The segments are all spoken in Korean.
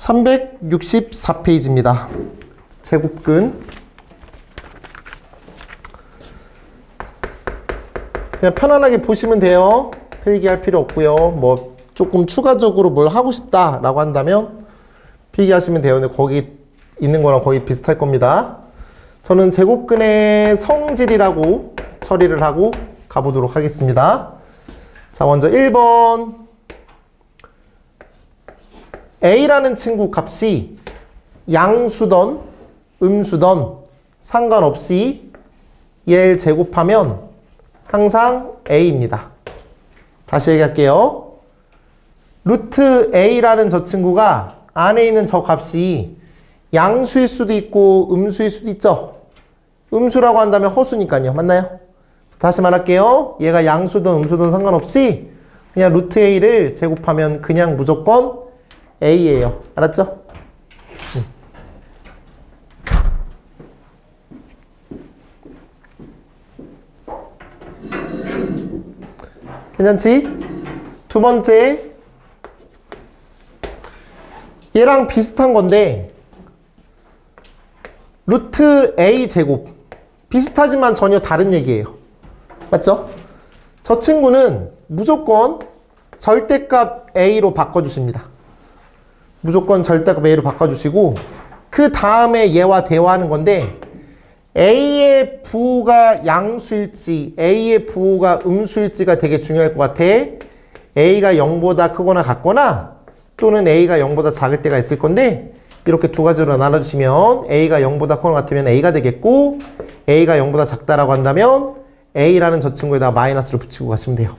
364페이지입니다. 제곱근. 그냥 편안하게 보시면 돼요. 필기할 필요 없고요. 뭐 조금 추가적으로 뭘 하고 싶다라고 한다면 필기하시면 돼요. 근데 거기 있는 거랑 거의 비슷할 겁니다. 저는 제곱근의 성질이라고 처리를 하고 가보도록 하겠습니다. 자, 먼저 1번. A라는 친구 값이 양수던 음수던 상관없이 얘를 제곱하면 항상 A입니다. 다시 얘기할게요. 루트 A라는 저 친구가 안에 있는 저 값이 양수일 수도 있고 음수일 수도 있죠. 음수라고 한다면 허수니까요. 맞나요? 다시 말할게요. 얘가 양수든 음수든 상관없이 그냥 루트 A를 제곱하면 그냥 무조건 A예요. 알았죠? 괜찮지? 두 번째. 얘랑 비슷한 건데 루트 A 제곱. 비슷하지만 전혀 다른 얘기예요. 맞죠? 저 친구는 무조건 절대값 A로 바꿔주십니다. 무조건 절대값 A로 바꿔주시고 그 다음에 얘와 대화하는 건데 A의 부호가 양수일지 A의 부호가 음수일지가 되게 중요할 것 같아. A가 0보다 크거나 같거나 또는 A가 0보다 작을 때가 있을 건데 이렇게 두 가지로 나눠주시면 A가 0보다 크거나 같으면 A가 되겠고 A가 0보다 작다라고 한다면 A라는 저 친구에다가 마이너스를 붙이고 가시면 돼요.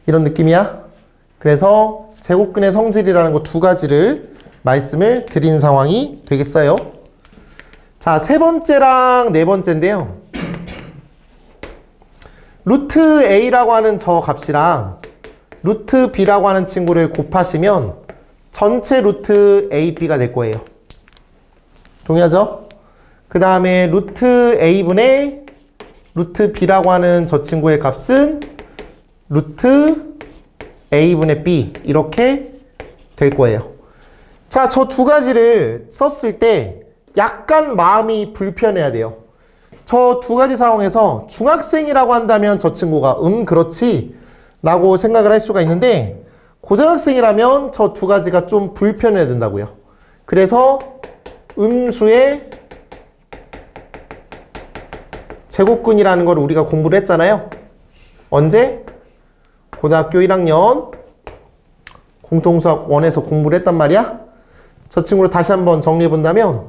이런 느낌이야. 그래서 제곱근의 성질이라는 거 두 가지를 말씀을 드린 상황이 되겠어요. 자, 세 번째랑 네 번째인데요. 루트 A라고 하는 저 값이랑 루트 B라고 하는 친구를 곱하시면 전체 루트 AB가 될 거예요. 동의하죠? 그 다음에 루트 A분의 루트 B라고 하는 저 친구의 값은 루트 A분의 B 이렇게 될 거예요. 자, 저 두 가지를 썼을 때 약간 마음이 불편해야 돼요. 저 두 가지 상황에서 중학생이라고 한다면 저 친구가 그렇지 라고 생각을 할 수가 있는데 고등학생이라면 저 두 가지가 좀 불편해야 된다고요. 그래서 음수의 제곱근이라는 걸 우리가 공부를 했잖아요. 언제? 고등학교 1학년 공통수학 1에서 공부를 했단 말이야. 저 친구를 다시 한번 정리해 본다면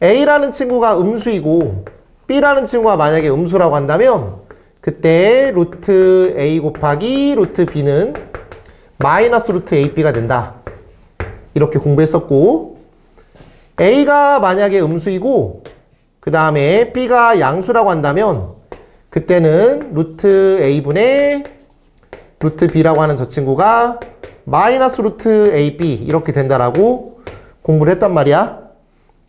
A라는 친구가 음수이고 B라는 친구가 만약에 음수라고 한다면 그때 루트 A 곱하기 루트 B는 마이너스 루트 AB가 된다. 이렇게 공부했었고 A가 만약에 음수이고 그 다음에 B가 양수라고 한다면 그때는 루트 A분의 루트 B라고 하는 저 친구가 마이너스 루트 AB 이렇게 된다라고 공부를 했단 말이야.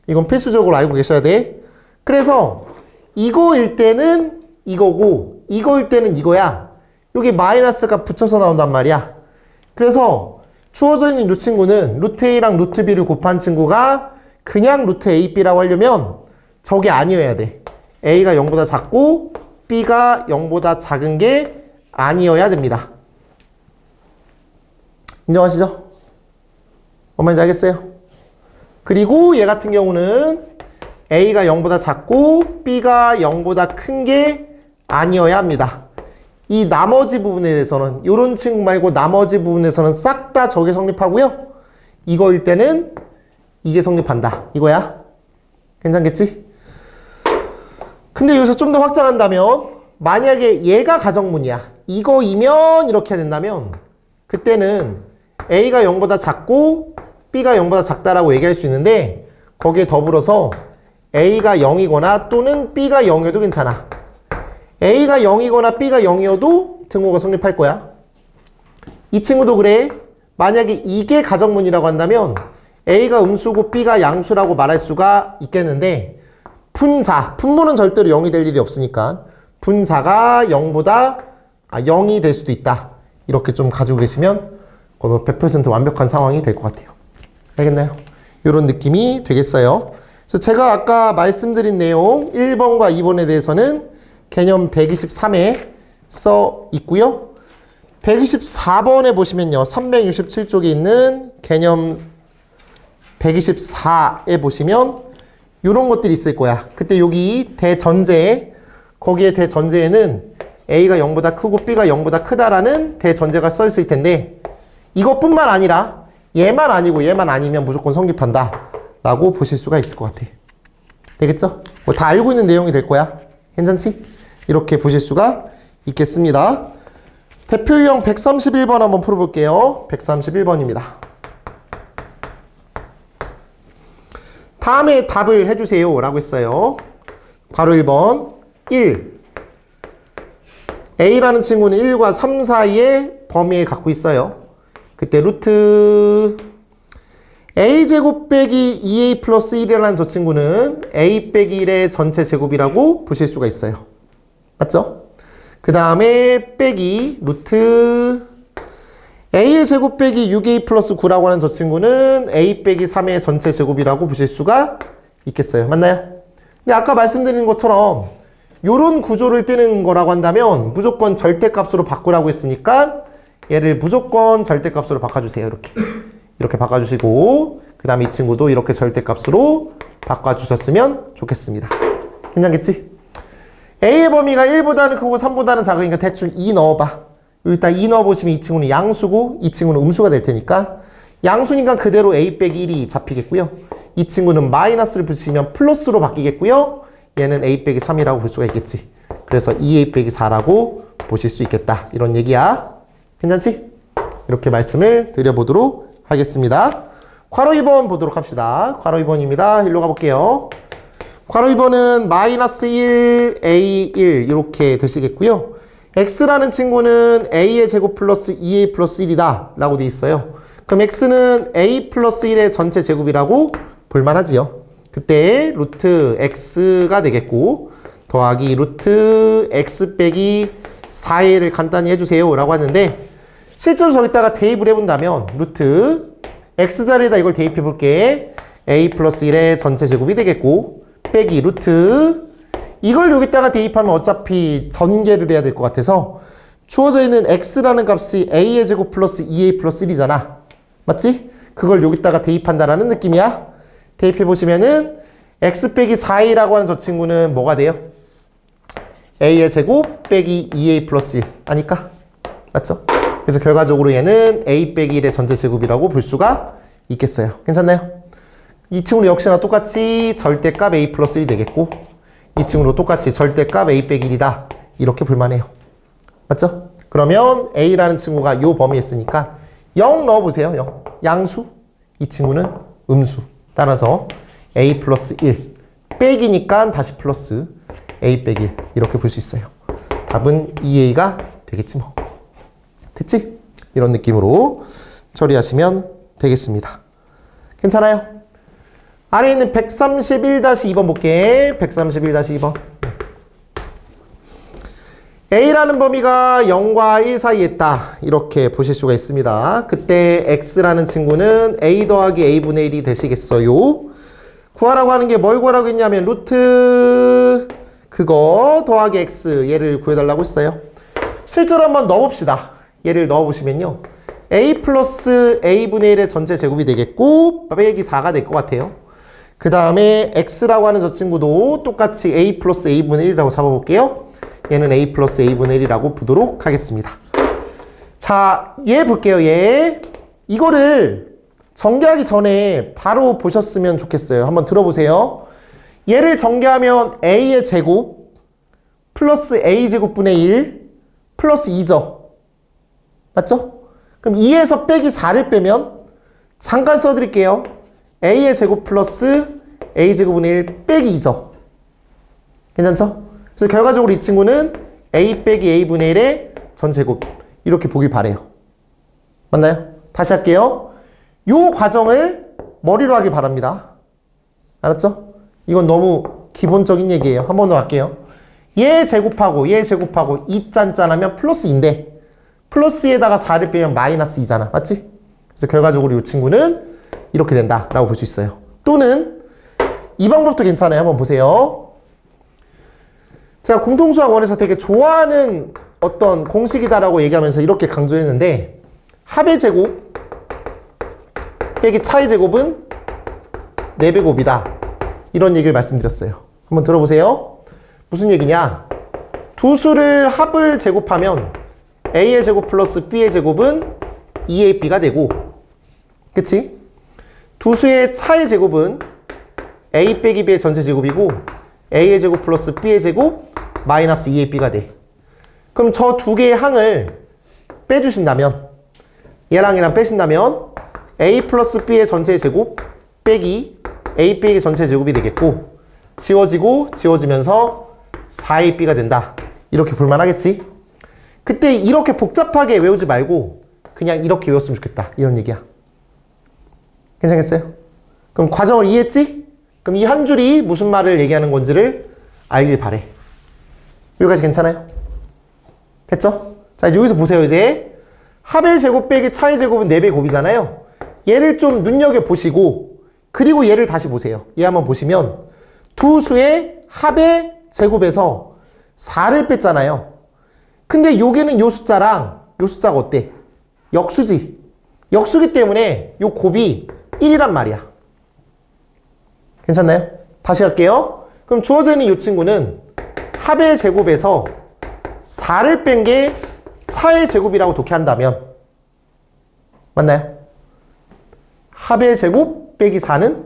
이건 필수적으로 알고 계셔야 돼. 그래서 이거일 때는 이거고 이거일 때는 이거야. 여기 마이너스가 붙여서 나온단 말이야. 그래서 주어져 있는 이 친구는 루트 A랑 루트 B를 곱한 친구가 그냥 루트 AB라고 하려면 저게 아니어야 돼. A가 0보다 작고 B가 0보다 작은 게 아니어야 됩니다. 인정하시죠? 뭔 말인지 알겠어요? 그리고 얘 같은 경우는 A가 0보다 작고 B가 0보다 큰 게 아니어야 합니다. 이 나머지 부분에 대해서는 이런 친구 말고 나머지 부분에서는 싹 다 저게 성립하고요. 이거일 때는 이게 성립한다. 이거야. 괜찮겠지? 근데 여기서 좀 더 확장한다면 만약에 얘가 가정문이야. 이거이면 이렇게 된다면 그때는 A가 0보다 작고 B가 0보다 작다라고 얘기할 수 있는데 거기에 더불어서 A가 0이거나 또는 B가 0이어도 괜찮아. A가 0이거나 B가 0이어도 등호가 성립할 거야. 이 친구도 그래. 만약에 이게 가정문이라고 한다면 A가 음수고 B가 양수라고 말할 수가 있겠는데 분자, 분모는 절대로 0이 될 일이 없으니까 분자가 0이 될 수도 있다. 이렇게 좀 가지고 계시면 거의 100% 완벽한 상황이 될 것 같아요. 알겠나요? 이런 느낌이 되겠어요. 그래서 제가 아까 말씀드린 내용 1번과 2번에 대해서는 개념 123에 써 있고요. 124번에 보시면요. 367쪽에 있는 개념 124에 보시면 이런 것들이 있을 거야. 그때 여기 대전제, 거기에 대전제에는 A가 0보다 크고 B가 0보다 크다라는 대전제가 써 있을 텐데 이것뿐만 아니라 얘만 아니고 얘만 아니면 무조건 성립한다 라고 보실 수가 있을 것 같아. 되겠죠? 뭐 다 알고 있는 내용이 될 거야. 괜찮지? 이렇게 보실 수가 있겠습니다. 대표 유형 131번 한번 풀어볼게요. 131번입니다. 다음에 답을 해주세요 라고 했어요. 바로 1번 1. A라는 친구는 1과 3 사이의 범위에 갖고 있어요. 그때 루트 A제곱 빼기 2A 플러스 1이라는 저 친구는 A 빼기 1의 전체 제곱이라고 보실 수가 있어요. 맞죠? 그 다음에 빼기 루트 A의 제곱 빼기 6A 플러스 9라고 하는 저 친구는 A 빼기 3의 전체 제곱이라고 보실 수가 있겠어요. 맞나요? 근데 아까 말씀드린 것처럼 요런 구조를 뜨는 거라고 한다면 무조건 절대값으로 바꾸라고 했으니까 얘를 무조건 절대값으로 바꿔주세요. 이렇게 바꿔주시고 그 다음에 이 친구도 이렇게 절대값으로 바꿔주셨으면 좋겠습니다. 괜찮겠지? A의 범위가 1보다는 크고 3보다는 작으니까 대충 2 넣어봐. 일단 2 넣어보시면 이 친구는 양수고 이 친구는 음수가 될 테니까 양수니까 그대로 A 빼기 1이 잡히겠고요. 이 친구는 마이너스를 붙이면 플러스로 바뀌겠고요. 얘는 A 빼기 3이라고 볼 수가 있겠지. 그래서 2A 빼기 4라고 보실 수 있겠다. 이런 얘기야. 괜찮지? 이렇게 말씀을 드려보도록 하겠습니다. 괄호 2번 보도록 합시다. 괄호 2번입니다. 일로 가볼게요. 괄호 2번은 마이너스 1, A1 이렇게 되시겠고요. X라는 친구는 A의 제곱 플러스 2A 플러스 1이다 라고 되어 있어요. 그럼 X는 A 플러스 1의 전체 제곱이라고 볼만하지요. 그때 루트 X가 되겠고 더하기 루트 X 빼기 4A를 간단히 해주세요 라고 하는데 실제로 저기다가 대입을 해본다면 루트 X자리에다 이걸 대입해 볼게. A 플러스 1의 전체 제곱이 되겠고 빼기 루트 이걸 여기다가 대입하면 어차피 전개를 해야 될 것 같아서 주어져 있는 X라는 값이 A의 제곱 플러스 2A 플러스 1이잖아. 맞지? 그걸 여기다가 대입한다라는 느낌이야. 대입해 보시면은 X 빼기 4A라고 하는 저 친구는 뭐가 돼요? A의 제곱 빼기 2A 플러스 1 아니까? 맞죠? 그래서 결과적으로 얘는 A 빼기 1의 전체 제곱이라고 볼 수가 있겠어요. 괜찮나요? 이 친구는 역시나 똑같이 절대값 A 플러스 1이 되겠고 이 친구도 똑같이 절대값 A 빼기 1이다. 이렇게 볼만해요. 맞죠? 그러면 A라는 친구가 요 범위에 있으니까 0 넣어보세요. 0. 양수. 이 친구는 음수. 따라서 A 플러스 1 빼기니까 다시 플러스 A 빼기 1 이렇게 볼 수 있어요. 답은 2A가 되겠지 뭐. 됐지? 이런 느낌으로 처리하시면 되겠습니다. 괜찮아요? 아래에 있는 131-2번 볼게. 131-2번. A라는 범위가 0과 1 사이에 있다. 이렇게 보실 수가 있습니다. 그때 X라는 친구는 A 더하기 A분의 1이 되시겠어요. 구하라고 하는 게 뭘 구하라고 했냐면 루트 그거 더하기 X 얘를 구해달라고 했어요. 실제로 한번 넣어봅시다. 얘를 넣어보시면요. A 플러스 A분의 1의 전체 제곱이 되겠고 빼기 4가 될 것 같아요. 그 다음에 X라고 하는 저 친구도 똑같이 A 플러스 A분의 1이라고 잡아볼게요. 얘는 A 플러스 A분의 1이라고 보도록 하겠습니다. 자, 얘 볼게요. 얘. 이거를 전개하기 전에 바로 보셨으면 좋겠어요. 한번 들어보세요. 얘를 전개하면 A의 제곱 플러스 A제곱분의 1 플러스 2죠. 맞죠? 그럼 2에서 빼기 4를 빼면 잠깐 써드릴게요. A의 제곱 플러스 A제곱분의 1 빼기 2죠. 괜찮죠? 그래서 결과적으로 이 친구는 A 빼기 A분의 1의 전제곱 이렇게 보길 바래요. 맞나요? 다시 할게요. 요 과정을 머리로 하길 바랍니다. 알았죠? 이건 너무 기본적인 얘기예요. 한 번 더 할게요. 얘 제곱하고 얘 제곱하고 2 짠짠하면 플러스 2인데 플러스에다가 4를 빼면 마이너스 2잖아. 맞지? 그래서 결과적으로 이 친구는 이렇게 된다라고 볼 수 있어요. 또는 이 방법도 괜찮아요. 한번 보세요. 제가 공통수학 1에서 되게 좋아하는 어떤 공식이다라고 얘기하면서 이렇게 강조했는데 합의 제곱 빼기 차의 제곱은 4배 곱이다. 이런 얘기를 말씀드렸어요. 한번 들어보세요. 무슨 얘기냐? 두 수를 합을 제곱하면 A의 제곱 플러스 B의 제곱은 2AB가 되고, 그치? 두 수의 차의 제곱은 A 빼기 B의 전체 제곱이고 A의 제곱 플러스 B의 제곱 마이너스 2AB가 돼. 그럼 저 두 개의 항을 빼주신다면, 얘랑 얘랑 빼신다면 A 플러스 B의 전체 제곱 빼기 A 빼기 전체 제곱이 되겠고, 지워지고 지워지면서 4AB가 된다. 이렇게 볼만 하겠지? 그때 이렇게 복잡하게 외우지 말고 그냥 이렇게 외웠으면 좋겠다. 이런 얘기야. 괜찮겠어요? 그럼 과정을 이해했지? 그럼 이 한 줄이 무슨 말을 얘기하는 건지를 알길 바래. 여기까지 괜찮아요? 됐죠? 자, 이제 여기서 보세요. 이제 합의 제곱 빼기 차의 제곱은 4배 곱이잖아요. 얘를 좀 눈여겨보시고, 그리고 얘를 다시 보세요. 얘 한번 보시면 두 수의 합의 제곱에서 4를 뺐잖아요. 근데 여기는 요 숫자랑 요 숫자가 어때? 역수지. 역수기 때문에 요 곱이 1이란 말이야. 괜찮나요? 다시 할게요. 그럼 주어져 있는 이 친구는 합의 제곱에서 4를 뺀 게 차의 제곱이라고 독해한다면, 맞나요? 합의 제곱 빼기 4는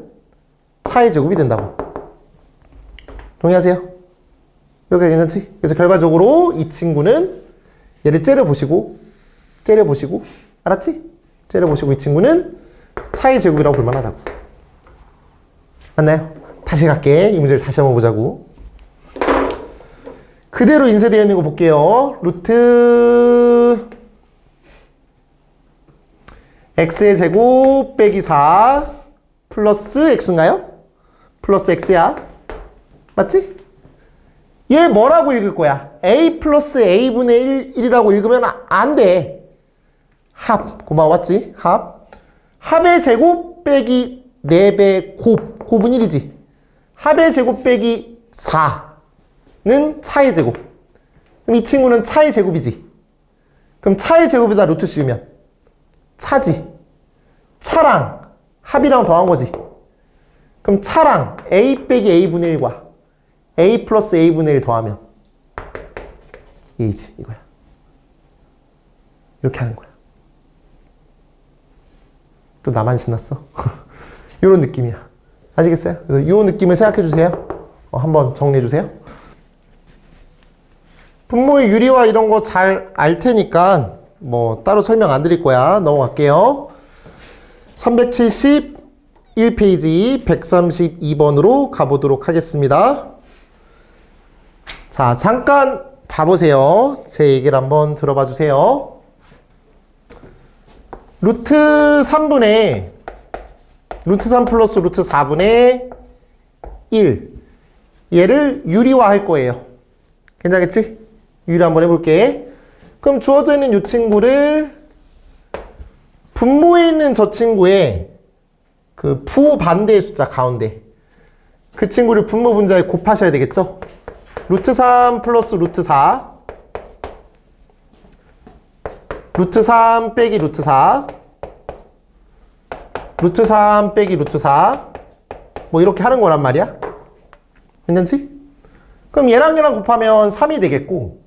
차의 제곱이 된다고. 동의하세요? 여기가 괜찮지? 그래서 결과적으로 이 친구는 얘를 째려보시고 알았지? 째려보시고 이 친구는 차의 제곱이라고 볼만하다고. 맞나요? 다시 갈게. 이 문제를 다시 한번 보자고. 그대로 인쇄되어 있는 거 볼게요. 루트 x의 제곱 빼기 4 플러스 x인가요? 플러스 x야. 맞지? 얘 뭐라고 읽을 거야? a 플러스 a분의 1이라고 읽으면 안 돼. 합. 고마워. 맞지? 합. 합의 제곱 빼기 4배 곱. 곱은 1이지. 합의 제곱 빼기 4는 차의 제곱. 그럼 이 친구는 차의 제곱이지. 그럼 차의 제곱에다 루트 씌우면 차지. 차랑 합이랑 더한 거지. 그럼 차랑 a 빼기 a분의 1과 a 플러스 a분의 1 더하면 얘이지. 이거야. 이렇게 하는 거야. 또 나만 신났어? 이런 느낌이야. 아시겠어요? 그래서 이 느낌을 생각해 주세요. 한번 정리해 주세요. 분모의 유리와 이런 거 잘 알 테니까 뭐 따로 설명 안 드릴 거야. 넘어갈게요. 371페이지 132번으로 가보도록 하겠습니다. 자, 잠깐 봐보세요. 제 얘기를 한번 들어봐 주세요. 루트 3분의 루트 3 플러스 루트 4분의 1 얘를 유리화 할 거예요. 괜찮겠지? 유리 한번 해볼게. 그럼 주어져 있는 이 친구를 분모에 있는 저 친구의 그 부호 반대의 숫자 가운데 그 친구를 분모 분자에 곱하셔야 되겠죠? 루트 3 플러스 루트 4 루트 3 빼기 루트 4 루트 3 빼기 루트 4 뭐 이렇게 하는 거란 말이야. 괜찮지? 그럼 얘랑 얘랑 곱하면 3이 되겠고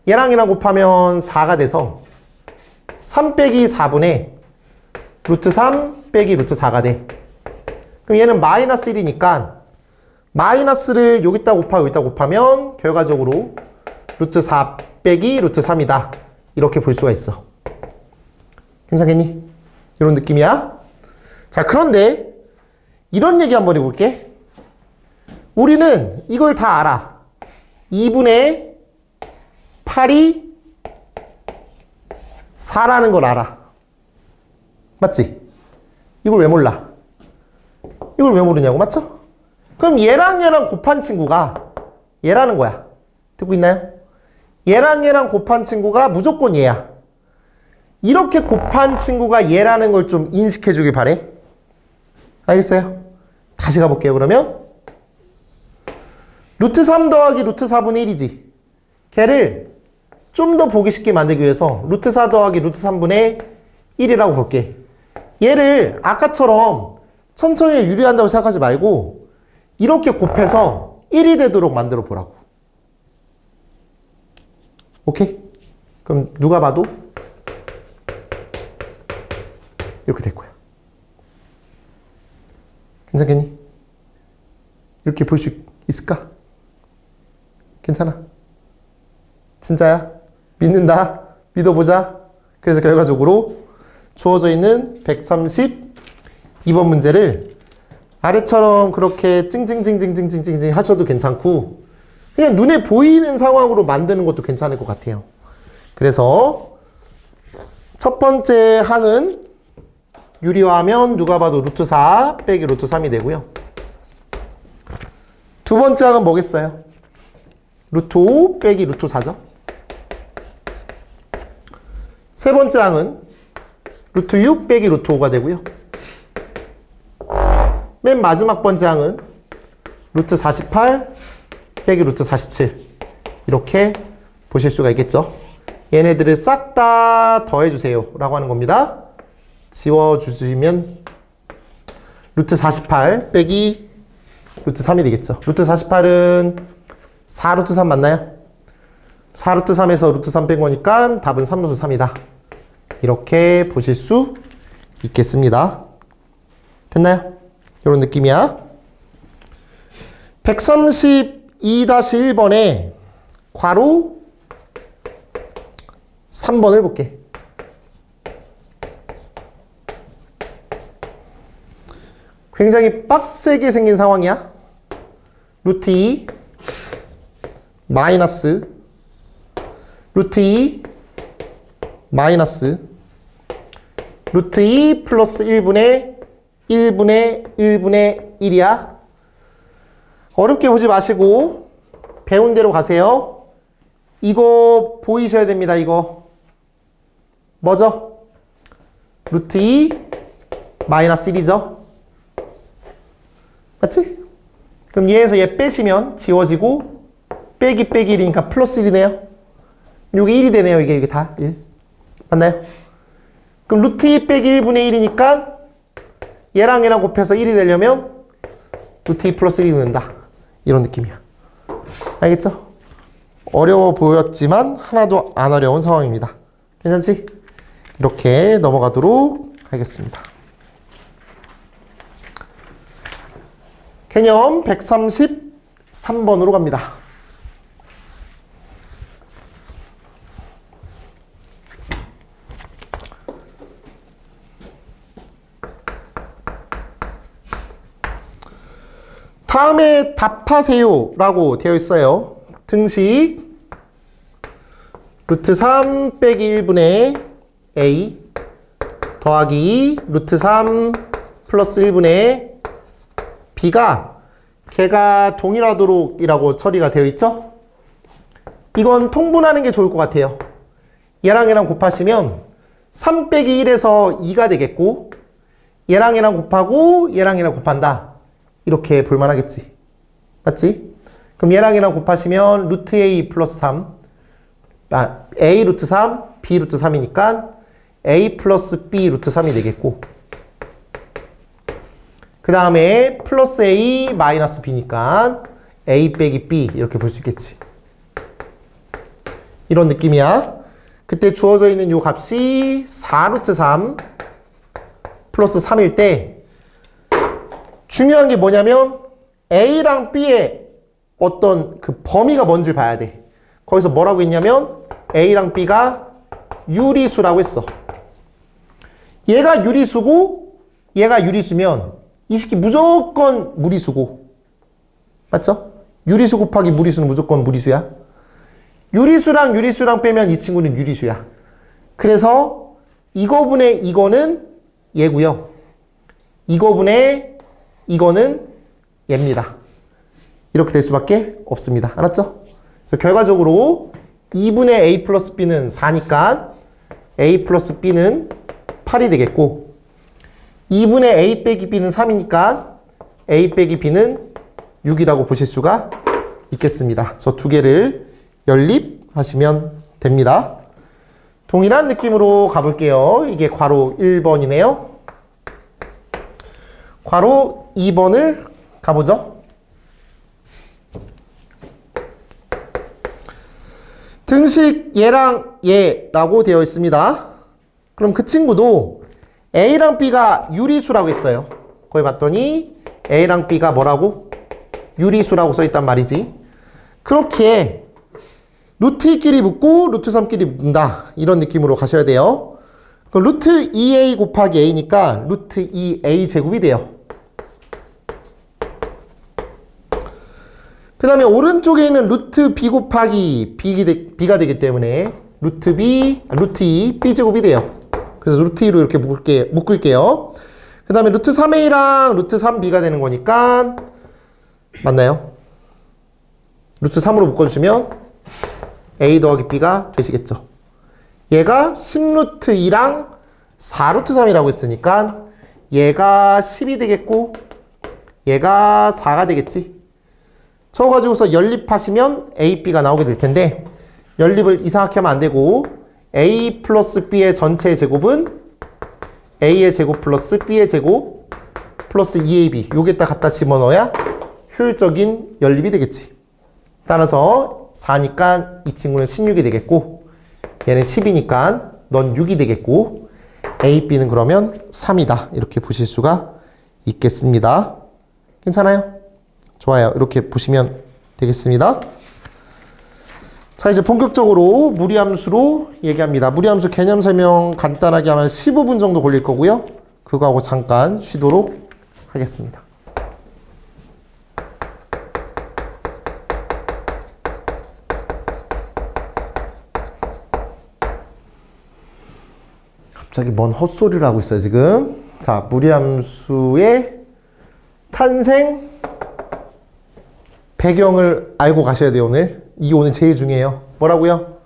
얘랑 얘랑 곱하면 4가 돼서 3 빼기 4분의 루트 3 빼기 루트 4가 돼. 그럼 얘는 마이너스 1이니까 마이너스를 여기다 곱하고 여기다 곱하면 결과적으로 루트 4 빼기 루트 3이다. 이렇게 볼 수가 있어. 괜찮겠니? 이런 느낌이야. 자, 그런데 이런 얘기 한번 해볼게. 우리는 이걸 다 알아. 2분의 8이 4라는 걸 알아. 맞지? 이걸 왜 몰라? 이걸 왜 모르냐고. 맞죠? 그럼 얘랑 얘랑 곱한 친구가 얘라는 거야. 듣고 있나요? 얘랑 얘랑 곱한 친구가 무조건 얘야. 이렇게 곱한 친구가 얘라는 걸 좀 인식해 주길 바래. 알겠어요? 다시 가볼게요. 그러면 루트 3 더하기 루트 4분의 1이지. 걔를 좀 더 보기 쉽게 만들기 위해서 루트 4 더하기 루트 3분의 1이라고 볼게. 얘를 아까처럼 천천히 유리한다고 생각하지 말고 이렇게 곱해서 1이 되도록 만들어 보라고. 오케이? 그럼 누가 봐도 이렇게 될 거야. 괜찮겠니? 이렇게 볼 수 있을까? 괜찮아? 진짜야? 믿는다? 믿어보자. 그래서 결과적으로 주어져 있는 132번 문제를 아래처럼 그렇게 찡찡찡찡찡찡찡 하셔도 괜찮고 그냥 눈에 보이는 상황으로 만드는 것도 괜찮을 것 같아요. 그래서 첫 번째 항은 유리화하면 누가 봐도 루트 4 빼기 루트 3이 되고요. 두 번째 항은 뭐겠어요? 루트 5 빼기 루트 4죠. 세 번째 항은 루트 6 빼기 루트 5가 되고요. 맨 마지막 번째 항은 루트 48 빼기 루트 47 이렇게 보실 수가 있겠죠. 얘네들을 싹 다 더해주세요 라고 하는 겁니다. 지워주시면 루트 48 빼기 루트 3이 되겠죠. 루트 48은 4 루트 3 맞나요? 4 루트 3에서 루트 3 뺀 거니까 답은 3 루트 3이다. 이렇게 보실 수 있겠습니다. 됐나요? 이런 느낌이야. 132-1번에 괄호 3번을 볼게. 굉장히 빡세게 생긴 상황이야. 루트 2 마이너스 루트 2 마이너스 루트 2 플러스 1분의 1이야. 어렵게 보지 마시고 배운 대로 가세요. 이거 보이셔야 됩니다. 이거 뭐죠? 루트 2 마이너스 1이죠. 맞지? 그럼 얘에서 얘 빼시면 지워지고 빼기 1이니까 플러스 1이네요. 요게 1이 되네요. 이게 다 1. 맞나요? 그럼 루트 2 빼기 1분의 1이니까 얘랑 얘랑 곱해서 1이 되려면 루트 2 플러스 1이 된다. 이런 느낌이야. 알겠죠? 어려워 보였지만 하나도 안 어려운 상황입니다. 괜찮지? 이렇게 넘어가도록 하겠습니다. 개념 133번으로 갑니다. 다음에 답하세요 라고 되어 있어요. 등식 루트 3 빼기 1분의 a 더하기 루트 3 플러스 1분의 b가 걔가 동일하도록 이라고 처리가 되어 있죠? 이건 통분하는 게 좋을 것 같아요. 얘랑 얘랑 곱하시면 3 빼기 1에서 2가 되겠고 얘랑 얘랑 곱하고 얘랑 얘랑 곱한다. 이렇게 볼만하겠지. 맞지? 그럼 얘랑 얘랑 곱하시면 루트 a 플러스 3 a 루트 3 b 루트 3이니까 a 플러스 b 루트 3이 되겠고 그 다음에 플러스 a 마이너스 b니까 a 빼기 b 이렇게 볼 수 있겠지. 이런 느낌이야. 그때 주어져 있는 요 값이 4 루트 3 플러스 3일 때 중요한 게 뭐냐면 A랑 B의 어떤 그 범위가 뭔지를 봐야 돼. 거기서 뭐라고 했냐면 A랑 B가 유리수라고 했어. 얘가 유리수고 얘가 유리수면 이 식이 무조건 무리수고. 맞죠? 유리수 곱하기 무리수는 무조건 무리수야. 유리수랑 유리수랑 빼면 이 친구는 유리수야. 그래서 이거분의 이거는 얘고요. 이거분의 이거는 얘입니다. 이렇게 될 수밖에 없습니다. 알았죠? 그래서 결과적으로 2분의 a 플러스 b는 4니까 a 플러스 b는 8이 되겠고 2분의 a 빼기 b는 3이니까 a 빼기 b는 6이라고 보실 수가 있겠습니다. 저 두 개를 연립하시면 됩니다. 동일한 느낌으로 가볼게요. 이게 괄호 1번이네요. 괄호 2번을 가보죠. 등식 얘랑 얘라고 되어 있습니다. 그럼 그 친구도 A랑 B가 유리수라고 했어요. 거기 봤더니 A랑 B가 뭐라고? 유리수라고 써있단 말이지. 그렇게 루트 2끼리 묶고 루트 3끼리 묶는다. 이런 느낌으로 가셔야 돼요. 그럼 루트 2A 곱하기 A니까 루트 2A 제곱이 돼요. 그 다음에 오른쪽에 있는 루트 B 곱하기 B가 되기 때문에 루트 2 B제곱이 돼요. 그래서 루트 2로 이렇게 묶을게요. 그 다음에 루트 3A랑 루트 3B가 되는 거니까 맞나요? 루트 3으로 묶어주시면 A 더하기 B가 되시겠죠. 얘가 10루트 2랑 4루트 3이라고 했으니까 얘가 10이 되겠고 얘가 4가 되겠지. 저거 가지고서 연립하시면 A, B가 나오게 될 텐데 연립을 이상하게 하면 안 되고 A 플러스 B의 전체의 제곱은 A의 제곱 플러스 B의 제곱 플러스 2AB 요게다 갖다 집어넣어야 효율적인 연립이 되겠지. 따라서 4니까 이 친구는 16이 되겠고 얘는 10이니까 넌 6이 되겠고 A, B는 그러면 3이다. 이렇게 보실 수가 있겠습니다. 괜찮아요? 좋아요. 이렇게 보시면 되겠습니다. 자, 이제 본격적으로 무리함수로 얘기합니다. 무리함수 개념 설명 간단하게 하면 15분 정도 걸릴 거고요. 그거하고 잠깐 쉬도록 하겠습니다. 갑자기 뭔 헛소리를 하고 있어요, 지금. 자, 무리함수의 탄생 배경을 알고 가셔야 돼요, 오늘. 이게 오늘 제일 중요해요. 뭐라고요?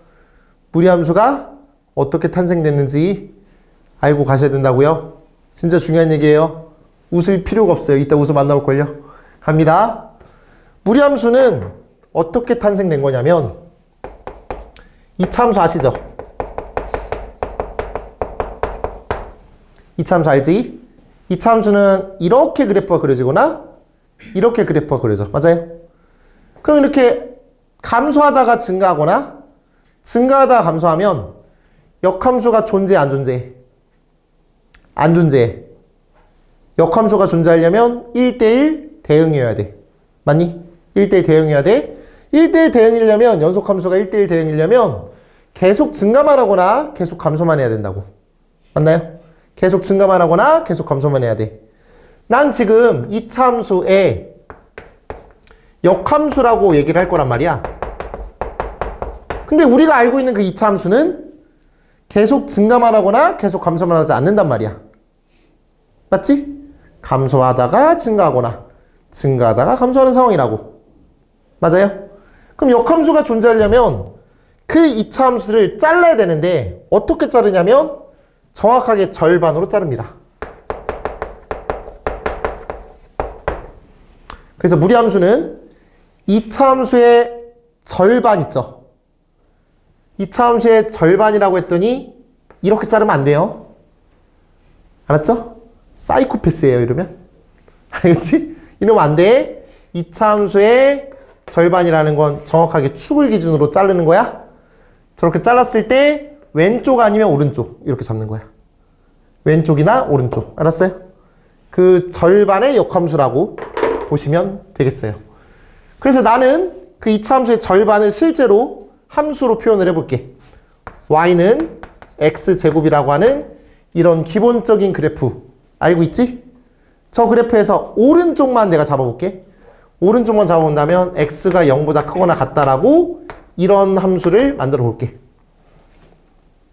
무리함수가 어떻게 탄생됐는지 알고 가셔야 된다고요? 진짜 중요한 얘기예요. 웃을 필요가 없어요. 이따 웃음 안 나올걸요? 갑니다. 무리함수는 어떻게 탄생된 거냐면 이차함수 아시죠? 이차함수 알지? 이차함수는 이렇게 그래프가 그려지거나 이렇게 그래프가 그려져. 맞아요? 그럼 이렇게 감소하다가 증가하거나 증가하다가 감소하면 역함수가 존재해, 안 존재해? 안 존재해. 역함수가 존재하려면 1대1 대응이어야 돼. 맞니? 1대1 대응이어야 돼. 1대1 대응이려면 연속함수가 1대1 대응이려면 계속 증가만 하거나 계속 감소만 해야 된다고. 맞나요? 계속 증가만 하거나 계속 감소만 해야 돼. 난 지금 2차 함수에 역함수라고 얘기를 할 거란 말이야. 근데 우리가 알고 있는 그 2차 함수는 계속 증가만 하거나 계속 감소만 하지 않는단 말이야. 맞지? 감소하다가 증가하거나 증가하다가 감소하는 상황이라고. 맞아요? 그럼 역함수가 존재하려면 그 2차 함수를 잘라야 되는데 어떻게 자르냐면 정확하게 절반으로 자릅니다. 그래서 무리함수는 2차 함수의 절반 있죠. 2차 함수의 절반이라고 했더니 이렇게 자르면 안 돼요. 알았죠? 사이코패스예요, 이러면. 알겠지? 이러면 안 돼. 2차 함수의 절반이라는 건 정확하게 축을 기준으로 자르는 거야. 저렇게 잘랐을 때 왼쪽 아니면 오른쪽 이렇게 잡는 거야. 왼쪽이나 오른쪽. 알았어요? 그 절반의 역함수라고 보시면 되겠어요. 그래서 나는 그 2차 함수의 절반을 실제로 함수로 표현을 해볼게. y는 x제곱이라고 하는 이런 기본적인 그래프 알고 있지? 저 그래프에서 오른쪽만 내가 잡아볼게. 오른쪽만 잡아본다면 x가 0보다 크거나 같다라고 이런 함수를 만들어 볼게.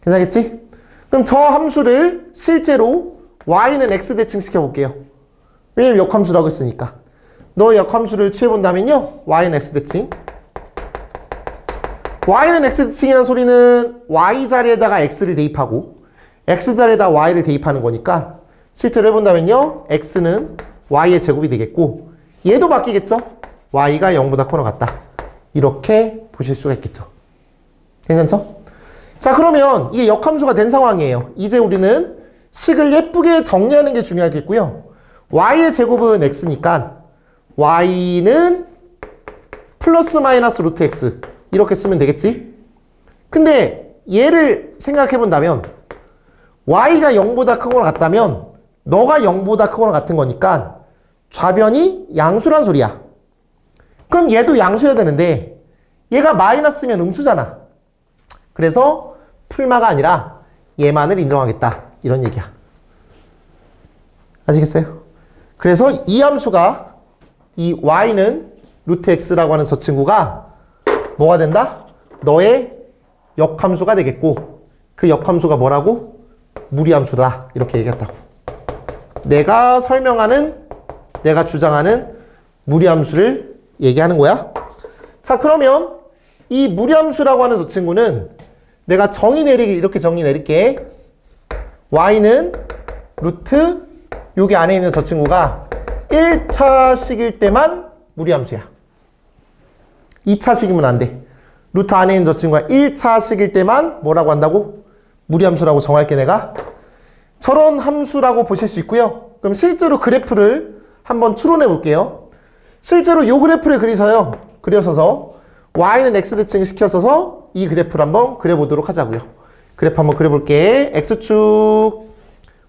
괜찮겠지? 그럼 저 함수를 실제로 y는 x 대칭 시켜볼게요. 왜냐면 역함수라고 했으니까. 너 역함수를 취해본다면요. y는 x 대칭. y는 x 대칭이라는 소리는 y 자리에다가 x를 대입하고 x 자리에다 y를 대입하는 거니까 실제로 해본다면요. x는 y의 제곱이 되겠고 얘도 바뀌겠죠. y가 0보다 커나 같다. 이렇게 보실 수가 있겠죠. 괜찮죠? 자, 그러면 이게 역함수가 된 상황이에요. 이제 우리는 식을 예쁘게 정리하는 게 중요하겠고요. y의 제곱은 x니까 y는 플러스 마이너스 루트 x 이렇게 쓰면 되겠지? 근데 얘를 생각해 본다면 y가 0보다 크거나 같다면 너가 0보다 크거나 같은 거니까 좌변이 양수란 소리야. 그럼 얘도 양수여야 되는데 얘가 마이너스면 음수잖아. 그래서 풀마가 아니라 얘만을 인정하겠다. 이런 얘기야. 아시겠어요? 그래서 이 함수가 이 y는 루트 x라고 하는 저 친구가 뭐가 된다? 너의 역함수가 되겠고 그 역함수가 뭐라고? 무리함수다. 이렇게 얘기했다고. 내가 설명하는, 내가 주장하는 무리함수를 얘기하는 거야. 자, 그러면 이 무리함수라고 하는 저 친구는 내가 정의 내리기 이렇게 정의 내릴게. y는 루트 여기 안에 있는 저 친구가 1차식일 때만 무리함수야. 2차식이면 안 돼. 루트 안에 있는 저 친구가 1차식일 때만 뭐라고 한다고? 무리함수라고 정할게 내가. 저런 함수라고 보실 수 있고요. 그럼 실제로 그래프를 한번 추론해 볼게요. 실제로 이 그래프를 그려서서 y는 x 대칭을 시켜서서 이 그래프를 한번 그려보도록 하자고요. 그래프 한번 그려볼게. x축,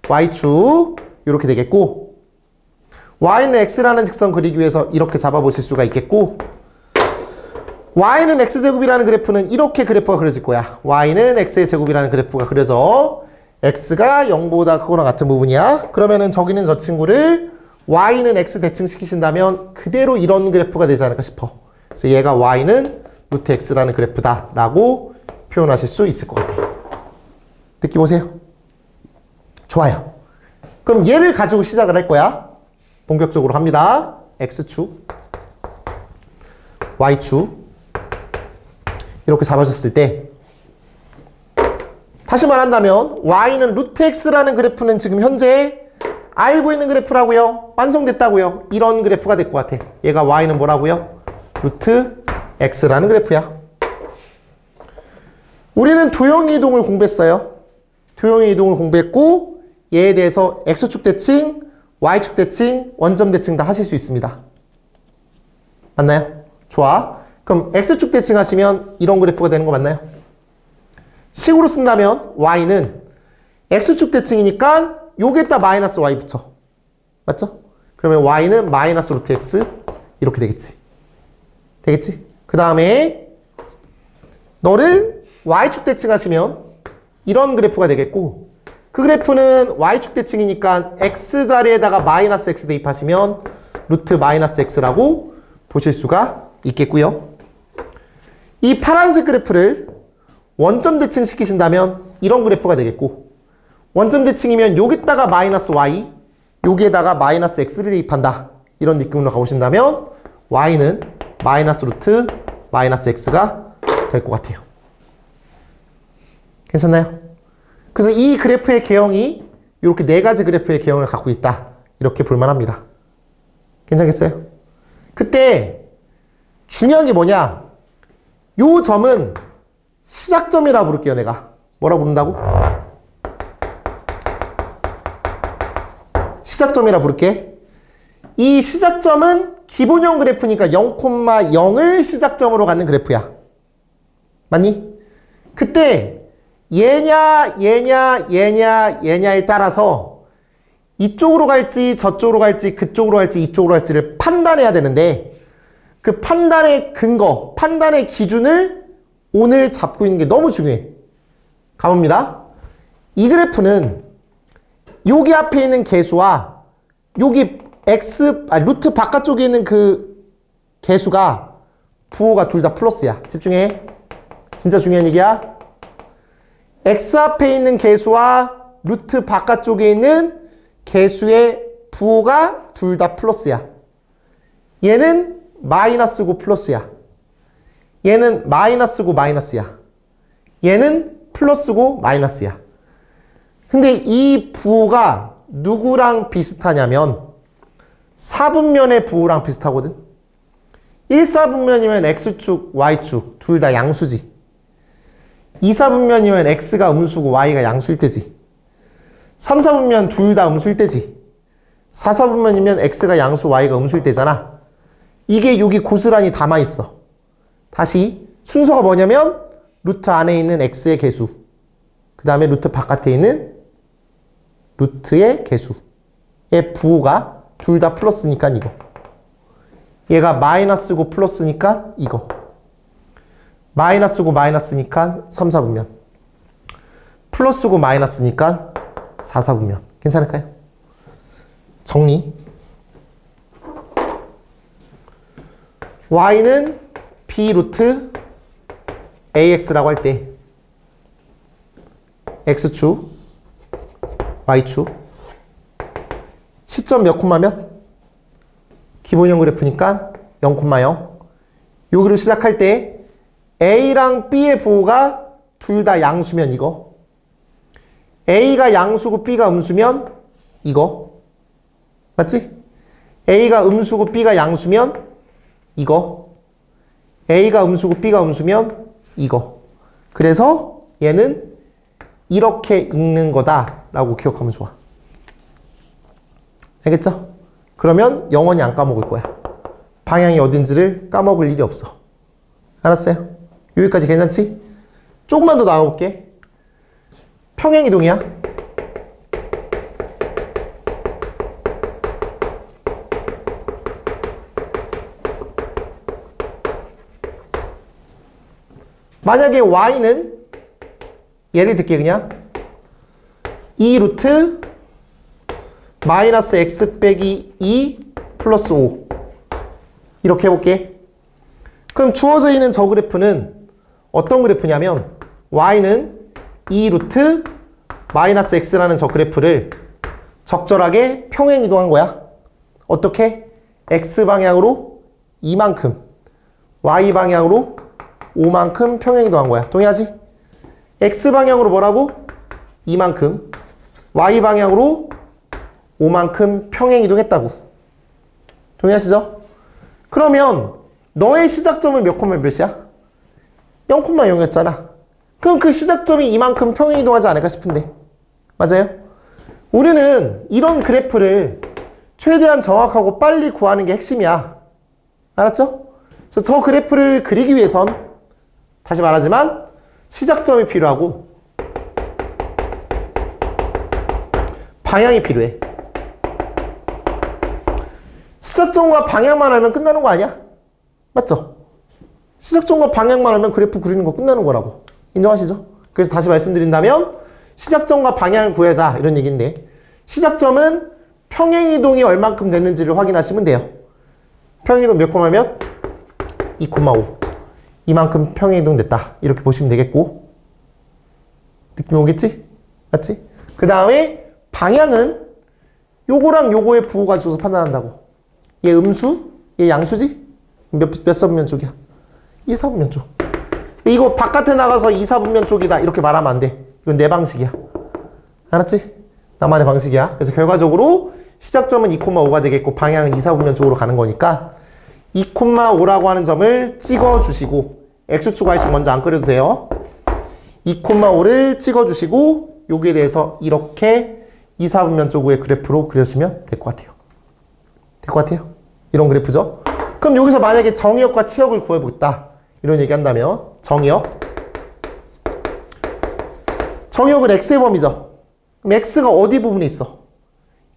y축 이렇게 되겠고 y는 x라는 직선 그리기 위해서 이렇게 잡아보실 수가 있겠고 y는 x제곱이라는 그래프는 이렇게 그래프가 그려질 거야. y는 x의 제곱이라는 그래프가 그려져 x가 0보다 크거나 같은 부분이야. 그러면은 저기는 저 친구를 y는 x 대칭시키신다면 그대로 이런 그래프가 되지 않을까 싶어. 그래서 얘가 y는 루트 x라는 그래프다 라고 표현하실 수 있을 것 같아요. 느낌 오세요? 좋아요. 그럼 얘를 가지고 시작을 할 거야. 본격적으로 합니다. x축, y축 이렇게 잡아줬을 때 다시 말한다면 y는 루트 x라는 그래프는 지금 현재 알고 있는 그래프라고요. 완성됐다고요. 이런 그래프가 될 것 같아. 얘가 y는 뭐라고요? 루트 x라는 그래프야. 우리는 도형의 이동을 공부했어요. 도형의 이동을 공부했고 얘에 대해서 x축 대칭, y축 대칭, 원점 대칭 다 하실 수 있습니다. 맞나요? 좋아. 그럼 x축 대칭 하시면 이런 그래프가 되는 거 맞나요? 식으로 쓴다면 y는 x축 대칭이니까 여기에다 마이너스 y 붙여. 맞죠? 그러면 y는 마이너스 루트 x 이렇게 되겠지. 되겠지? 그 다음에 너를 y축 대칭 하시면 이런 그래프가 되겠고 그 그래프는 y축 대칭이니까 x 자리에다가 마이너스 x 대입하시면 루트 마이너스 x라고 보실 수가 있겠고요. 이 파란색 그래프를 원점 대칭 시키신다면 이런 그래프가 되겠고 원점 대칭이면 여기다가 마이너스 y 여기에다가 마이너스 x를 대입한다. 이런 느낌으로 가보신다면 y는 마이너스 루트 마이너스 x가 될 것 같아요. 괜찮나요? 그래서 이 그래프의 개형이 이렇게 네 가지 그래프의 개형을 갖고 있다. 이렇게 볼만합니다. 괜찮겠어요? 그때 중요한 게 뭐냐? 요 점은 시작점이라 부를게요, 내가. 뭐라 부른다고? 시작점이라 부를게. 이 시작점은 기본형 그래프니까 0,0을 시작점으로 갖는 그래프야. 맞니? 그때 얘냐에 따라서 이쪽으로 갈지 저쪽으로 갈지 그쪽으로 갈지 이쪽으로 갈지를 판단해야 되는데 그 판단의 근거, 판단의 기준을 오늘 잡고 있는 게 너무 중요해. 가봅니다. 이 그래프는 여기 앞에 있는 개수와 여기 루트 바깥쪽에 있는 그 개수가 부호가 둘 다 플러스야. 집중해. 진짜 중요한 얘기야. x 앞에 있는 개수와 루트 바깥쪽에 있는 개수의 부호가 둘 다 플러스야. 얘는 마이너스고 플러스야. 얘는 마이너스고 마이너스야. 얘는 플러스고 마이너스야. 근데 이 부호가 누구랑 비슷하냐면 4분면의 부호랑 비슷하거든. 1사분면이면 x축, y축 둘 다 양수지. 2사분면이면 x가 음수고 y가 양수일 때지. 3사분면 둘 다 음수일 때지. 4사분면이면 x가 양수, y가 음수일 때잖아. 이게 여기 고스란히 담아있어. 다시 순서가 뭐냐면 루트 안에 있는 x의 개수, 그 다음에 루트 바깥에 있는 루트의 개수의 부호가 둘 다 플러스니까 이거. 얘가 마이너스고 플러스니까 이거. 마이너스고 마이너스니까 3, 4분면. 플러스고 마이너스니까 4, 4분면. 괜찮을까요? 정리. y는 b 루트 ax라고 할 때 x축, y축 시점 몇 콤마 몇? 기본형 그래프니까 0,0. 여기로 시작할 때 A랑 B의 부호가 둘 다 양수면 이거. A가 양수고 B가 음수면 이거. 맞지? A가 음수고 B가 양수면 이거. A가 음수고 B가 음수면 이거. 그래서 얘는 이렇게 읽는 거다라고 기억하면 좋아. 알겠죠? 그러면 영원히 안 까먹을 거야. 방향이 어딘지를 까먹을 일이 없어. 알았어요? 여기까지 괜찮지? 조금만 더 나가볼게. 평행이동이야. 만약에 y는 예를 들게 그냥 2 루트 마이너스 x 빼기 2 플러스 5 이렇게 해볼게. 그럼 주어져 있는 저 그래프는 어떤 그래프냐면 y는 2 루트 마이너스 x라는 저 그래프를 적절하게 평행 이동한 거야. 어떻게? x방향으로 2만큼 y방향으로 5만큼 평행 이동한 거야. 동의하지? x방향으로 뭐라고? 2만큼 y방향으로 5만큼 평행 이동했다고. 동의하시죠? 그러면 너의 시작점은 몇 콤마 몇이야? 0,0였잖아. 그럼 그 시작점이 이만큼 평행 이동하지 않을까 싶은데. 맞아요? 우리는 이런 그래프를 최대한 정확하고 빨리 구하는 게 핵심이야. 알았죠? 그래서 저 그래프를 그리기 위해선 다시 말하지만 시작점이 필요하고 방향이 필요해. 시작점과 방향만 알면 끝나는 거 아니야? 맞죠? 시작점과 방향만 알면 그래프 그리는 거 끝나는 거라고. 인정하시죠? 그래서 다시 말씀드린다면 시작점과 방향을 구하자 이런 얘기인데, 시작점은 평행이동이 얼만큼 됐는지를 확인하시면 돼요. 평행이동 몇 콤마 몇? 2,5. 이만큼 평행이동 됐다. 이렇게 보시면 되겠고. 느낌 오겠지? 맞지? 그 다음에 방향은 요거랑 요거의 부호 가지고서 판단한다고. 얘 음수? 얘 양수지? 몇 사분면 쪽이야? 2사분면 쪽. 이거 바깥에 나가서 2사분면 쪽이다 이렇게 말하면 안 돼. 이건 내 방식이야. 알았지? 나만의 방식이야. 그래서 결과적으로 시작점은 2,5가 되겠고 방향은 2사분면 쪽으로 가는 거니까 2,5라고 하는 점을 찍어주시고, x축, y축 먼저 안 그려도 돼요. 2,5를 찍어주시고 여기에 대해서 이렇게 2사분면 쪽의 그래프로 그려주시면 될 것 같아요. 될 것 같아요? 이런 그래프죠? 그럼 여기서 만약에 정의역과 치역을 구해보겠다 이런 얘기 한다면 정의역은 x의 범위죠. 그럼 x가 어디 부분에 있어?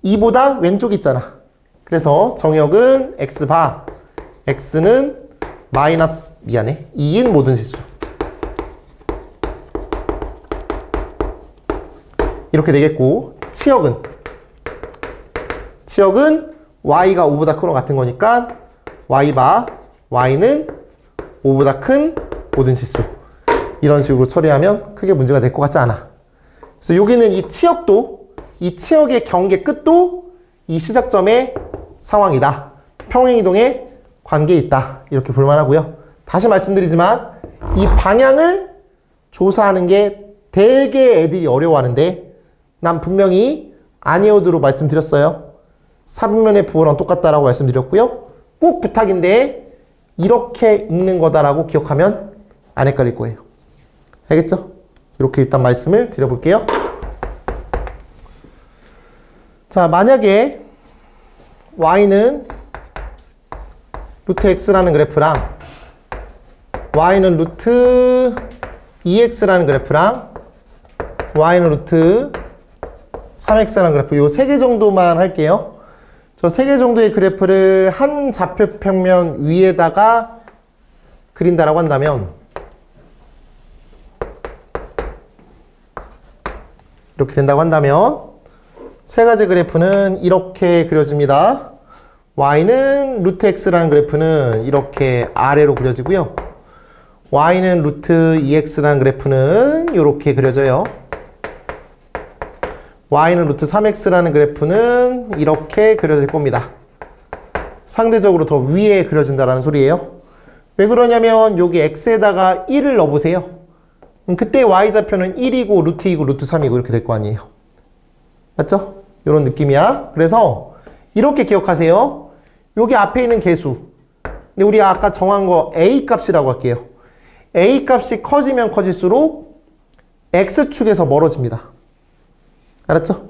2보다 왼쪽에 있잖아. 그래서 정의역은 x바, x는 마이너스 2인 모든 실수 이렇게 되겠고, 치역은 y가 5보다 큰 거 같은 거니까 y바, y는 5보다 큰 모든 실수 이런 식으로 처리하면 크게 문제가 될 것 같지 않아. 그래서 여기는 이 치역도, 이 치역의 경계 끝도 이 시작점의 상황이다. 평행이동의 관계에 있다. 이렇게 볼만하고요. 다시 말씀드리지만 이 방향을 조사하는 게 되게 애들이 어려워하는데 난 분명히 아니오드로 말씀드렸어요. 사분면의 부호랑 똑같다라고 말씀드렸고요. 꼭 부탁인데 이렇게 읽는 거다라고 기억하면 안 헷갈릴 거예요. 알겠죠? 이렇게 일단 말씀을 드려볼게요. 자, 만약에 y는 루트 x라는 그래프랑 y는 루트 2x라는 그래프랑 y는 루트 3x라는 그래프 요 3개 정도만 할게요. 저 3개 정도의 그래프를 한 좌표평면 위에다가 그린다라고 한다면 이렇게 된다고 한다면 세 가지 그래프는 이렇게 그려집니다. y는 루트 x라는 그래프는 이렇게 아래로 그려지고요. y는 루트 2x라는 그래프는 이렇게 그려져요. y는 루트 3x라는 그래프는 이렇게 그려질 겁니다. 상대적으로 더 위에 그려진다는 소리예요. 왜 그러냐면 여기 x에다가 1을 넣어보세요. 그럼 그때 y좌표는 1이고 루트 2고 루트 3이고 이렇게 될 거 아니에요. 맞죠? 이런 느낌이야. 그래서 이렇게 기억하세요. 여기 앞에 있는 개수. 근데 우리가 아까 정한 거 a 값이라고 할게요. a 값이 커지면 커질수록 x축에서 멀어집니다. 알았죠?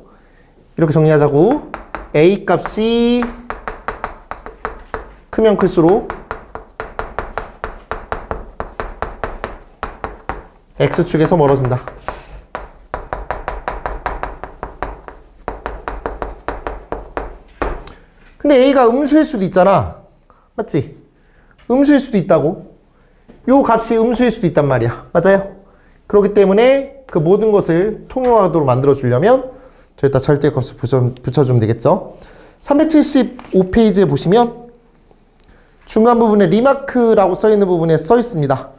이렇게 정리하자고. a 값이 크면 클수록 x축에서 멀어진다. 근데 a가 음수일 수도 있잖아. 맞지? 음수일 수도 있다고. 요 값이 음수일 수도 있단 말이야. 맞아요? 그렇기 때문에 그 모든 것을 통용하도록 만들어주려면 저기다 절대값을 붙여주면 되겠죠. 375페이지에 보시면 중간 부분에 리마크라고 써있는 부분에 써있습니다.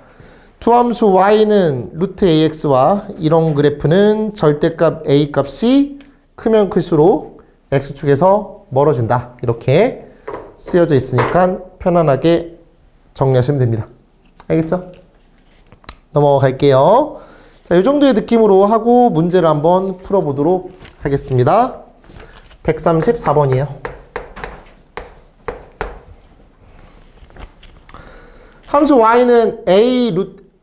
두함수 y는 루트 ax와 이런 그래프는 절대값 a 값이 크면 클수록 x축에서 멀어진다. 이렇게 쓰여져 있으니까 편안하게 정리하시면 됩니다. 알겠죠? 넘어갈게요. 자, 이 정도의 느낌으로 하고 문제를 한번 풀어보도록 하겠습니다. 134번이에요. 함수 y는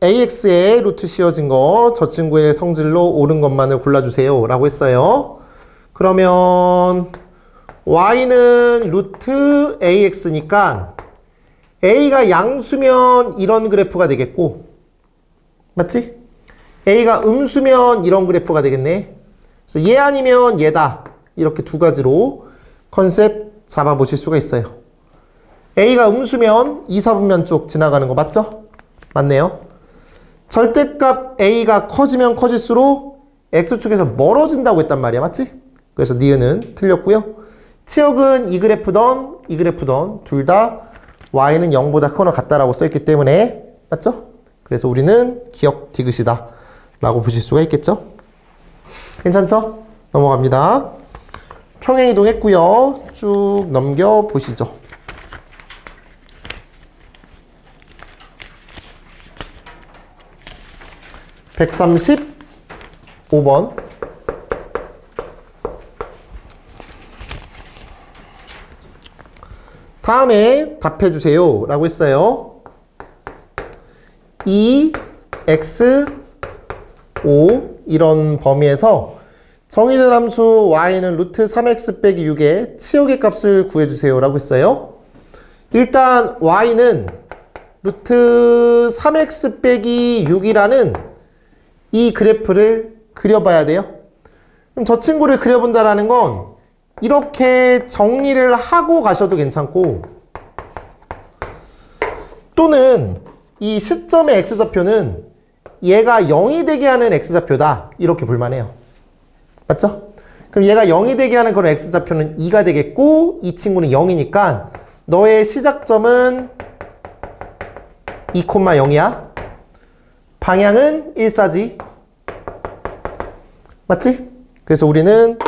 ax에 루트 씌워진 거, 저 친구의 성질로 옳은 것만을 골라주세요 라고 했어요. 그러면 y는 루트 ax니까 a가 양수면 이런 그래프가 되겠고, 맞지? a가 음수면 이런 그래프가 되겠네. 그래서 얘 아니면 얘다. 이렇게 두 가지로 컨셉 잡아보실 수가 있어요. a가 음수면 2, 4분면 쪽 지나가는 거 맞죠? 맞네요. 절대값 a가 커지면 커질수록 x축에서 멀어진다고 했단 말이야. 맞지? 그래서 니은은 틀렸고요. 치역은 이 그래프던 이 그래프던 둘 다 y는 0보다 크거나 같다라고 써있기 때문에 맞죠? 그래서 우리는 기억 디귿이다 라고 보실 수가 있겠죠? 괜찮죠? 넘어갑니다. 평행 이동했고요. 쭉 넘겨보시죠. (135번) 다음에 답해주세요 라고 했어요. 2x 5 이런 범위에서 정의된 함수 y는 루트 3x 빼기 6의 치역의 값을 구해주세요 라고 했어요. 일단 y는 루트 3x 빼기 6이라는 이 그래프를 그려봐야 돼요. 그럼 저 친구를 그려본다라는 건 이렇게 정리를 하고 가셔도 괜찮고, 또는 이 시점의 x좌표는 얘가 0이 되게 하는 x좌표다 이렇게 볼만해요. 맞죠? 그럼 얘가 0이 되게 하는 그런 x좌표는 2가 되겠고, 이 친구는 0이니까 너의 시작점은 2,0이야. 방향은 1사지. 맞지? 그래서 우리는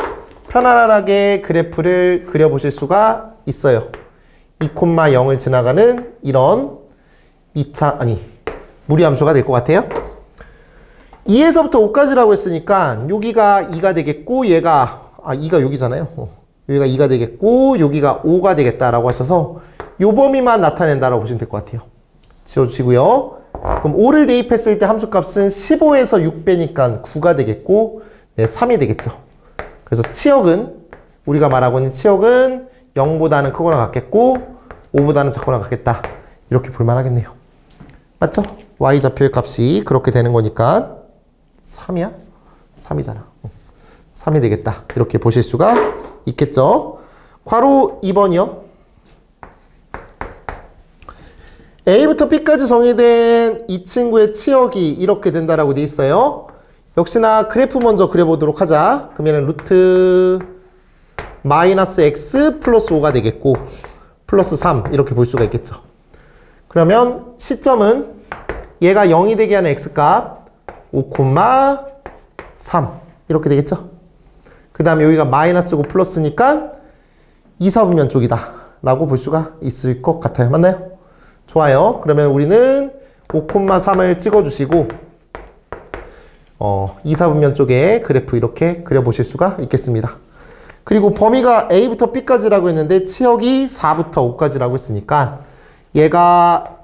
편안하게 그래프를 그려보실 수가 있어요. 2,0을 지나가는 이런 2차, 무리함수가 될 것 같아요. 2에서부터 5까지라고 했으니까 여기가 2가 되겠고, 얘가 2가 여기잖아요. 여기가 2가 되겠고 여기가 5가 되겠다라고 하셔서 요 범위만 나타낸다라고 보시면 될 것 같아요. 지워주시고요. 그럼 5를 대입했을 때 함수값은 15에서 6 빼니까 9가 되겠고 네, 3이 되겠죠. 그래서 치역은 우리가 말하고 있는 치역은 0보다는 크거나 같겠고 5보다는 작거나 같겠다. 이렇게 볼만 하겠네요. 맞죠? y좌표의 값이 그렇게 되는 거니까 3이야? 3이잖아. 3이 되겠다. 이렇게 보실 수가 있겠죠. 괄호 2번이요. A부터 B까지 정의된 이 친구의 치역이 이렇게 된다라고 돼 있어요. 역시나 그래프 먼저 그려보도록 하자. 그러면 루트 마이너스 x 플러스 5가 되겠고 플러스 3 이렇게 볼 수가 있겠죠. 그러면 시점은 얘가 0이 되게 하는 x값 5,3 이렇게 되겠죠. 그 다음에 여기가 마이너스고 플러스니까 2, 4분면 쪽이다 라고 볼 수가 있을 것 같아요. 맞나요? 좋아요. 그러면 우리는 5,3을 찍어주시고 2, 4분면 쪽에 그래프 이렇게 그려보실 수가 있겠습니다. 그리고 범위가 A부터 B까지라고 했는데 치역이 4부터 5까지라고 했으니까 얘가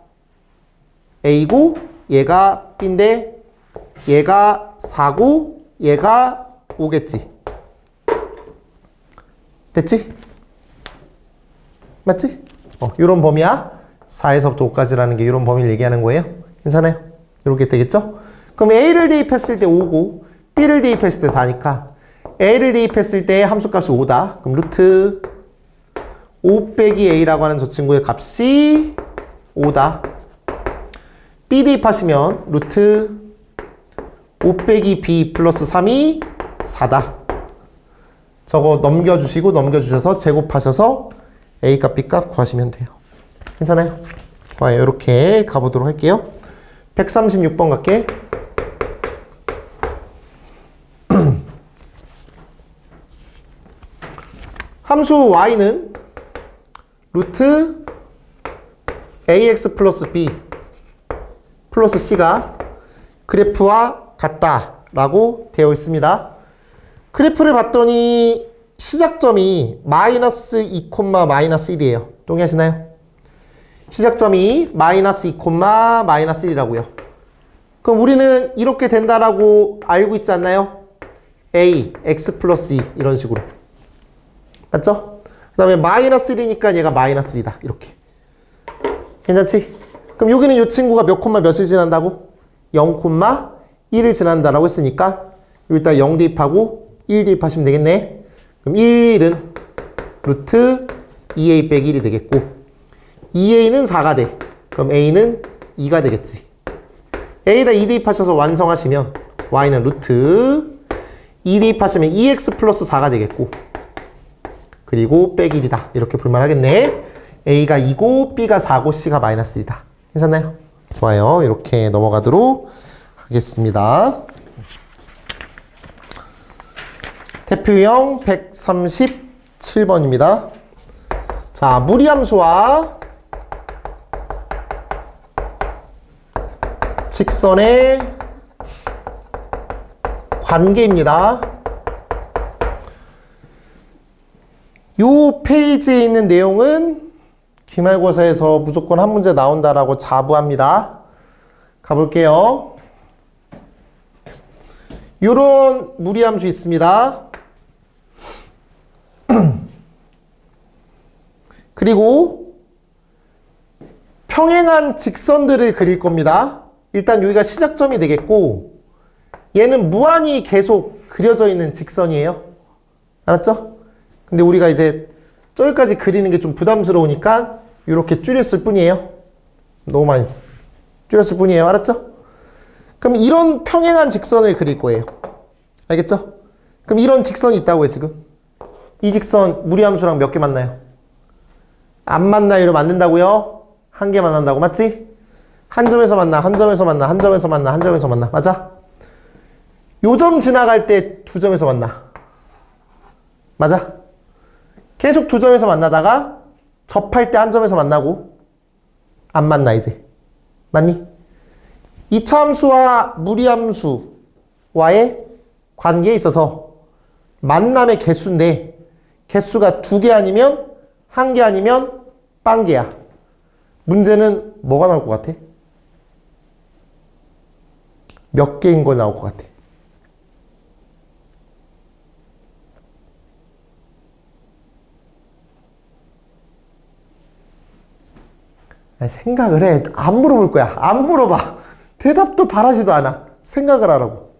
A고 얘가 B인데 얘가 4고 얘가 5겠지. 됐지? 맞지? 요런 범위야. 4에서부터 5까지라는 게 이런 범위를 얘기하는 거예요. 괜찮아요? 이렇게 되겠죠? 그럼 A를 대입했을 때 5고 B를 대입했을 때 4니까 A를 대입했을 때 함수값이 5다. 그럼 루트 5 빼기 A라고 하는 저 친구의 값이 5다. B 대입하시면 루트 5 빼기 B 플러스 3이 4다. 저거 넘겨주시고 넘겨주셔서 제곱하셔서 A값 B값 구하시면 돼요. 괜찮아요? 좋아요. 이렇게 가보도록 할게요. 136번 갈게. 함수 y는 루트 ax 플러스 b 플러스 c가 그래프와 같다라고 되어 있습니다. 그래프를 봤더니 시작점이 마이너스 2, 마이너스 1이에요. 동의하시나요? 시작점이 마이너스 2, 마이너스 1이라고요. 그럼 우리는 이렇게 된다라고 알고 있지 않나요? a, x 플러스 2 이런 식으로. 맞죠? 그 다음에 마이너스 1이니까 얘가 마이너스 1이다. 이렇게. 괜찮지? 그럼 여기는 이 친구가 몇 콤마 몇을 지난다고? 0,1을 지난다라고 했으니까 여기다 0 대입하고 1 대입하시면 되겠네. 그럼 1은 루트 2a 빼기 1이 되겠고 2a는 4가 돼. 그럼 a는 2가 되겠지. a에다 2 대입하셔서 완성하시면 y는 루트 2 대입하시면 2x 플러스 4가 되겠고 그리고 빼기 1이다. 이렇게 볼만 하겠네. A가 2고 B가 4고 C가 마이너스 1이다. 괜찮나요? 좋아요. 이렇게 넘어가도록 하겠습니다. 대표형 137번입니다. 자, 무리함수와 직선의 관계입니다. 요 페이지에 있는 내용은 기말고사에서 무조건 한 문제 나온다라고 자부합니다. 가볼게요. 요런 무리함수 있습니다. 그리고 평행한 직선들을 그릴 겁니다. 일단 여기가 시작점이 되겠고 얘는 무한히 계속 그려져 있는 직선이에요. 알았죠? 근데 우리가 이제 저기까지 그리는 게 좀 부담스러우니까 이렇게 줄였을 뿐이에요. 너무 많이 줄였을 뿐이에요. 알았죠? 그럼 이런 평행한 직선을 그릴 거예요. 알겠죠? 그럼 이런 직선이 있다고요, 지금. 이 직선 무리함수랑 몇 개 만나요? 안 만나요? 이러면 안 된다고요? 한 개 만난다고. 맞지? 한 점에서 만나, 한 점에서 만나, 한 점에서 만나, 한 점에서 만나. 맞아? 요 점 지나갈 때 두 점에서 만나. 맞아? 계속 두 점에서 만나다가 접할 때 한 점에서 만나고 안 만나 이제. 맞니? 이차함수와 무리함수와의 관계에 있어서 만남의 개수인데 개수가 2개 아니면 1개 아니면 빵개야. 문제는 뭐가 나올 것 같아? 몇 개인 거 나올 것 같아? 아니, 생각을 해. 안 물어볼 거야. 안 물어봐. 대답도 바라지도 않아. 생각을 하라고.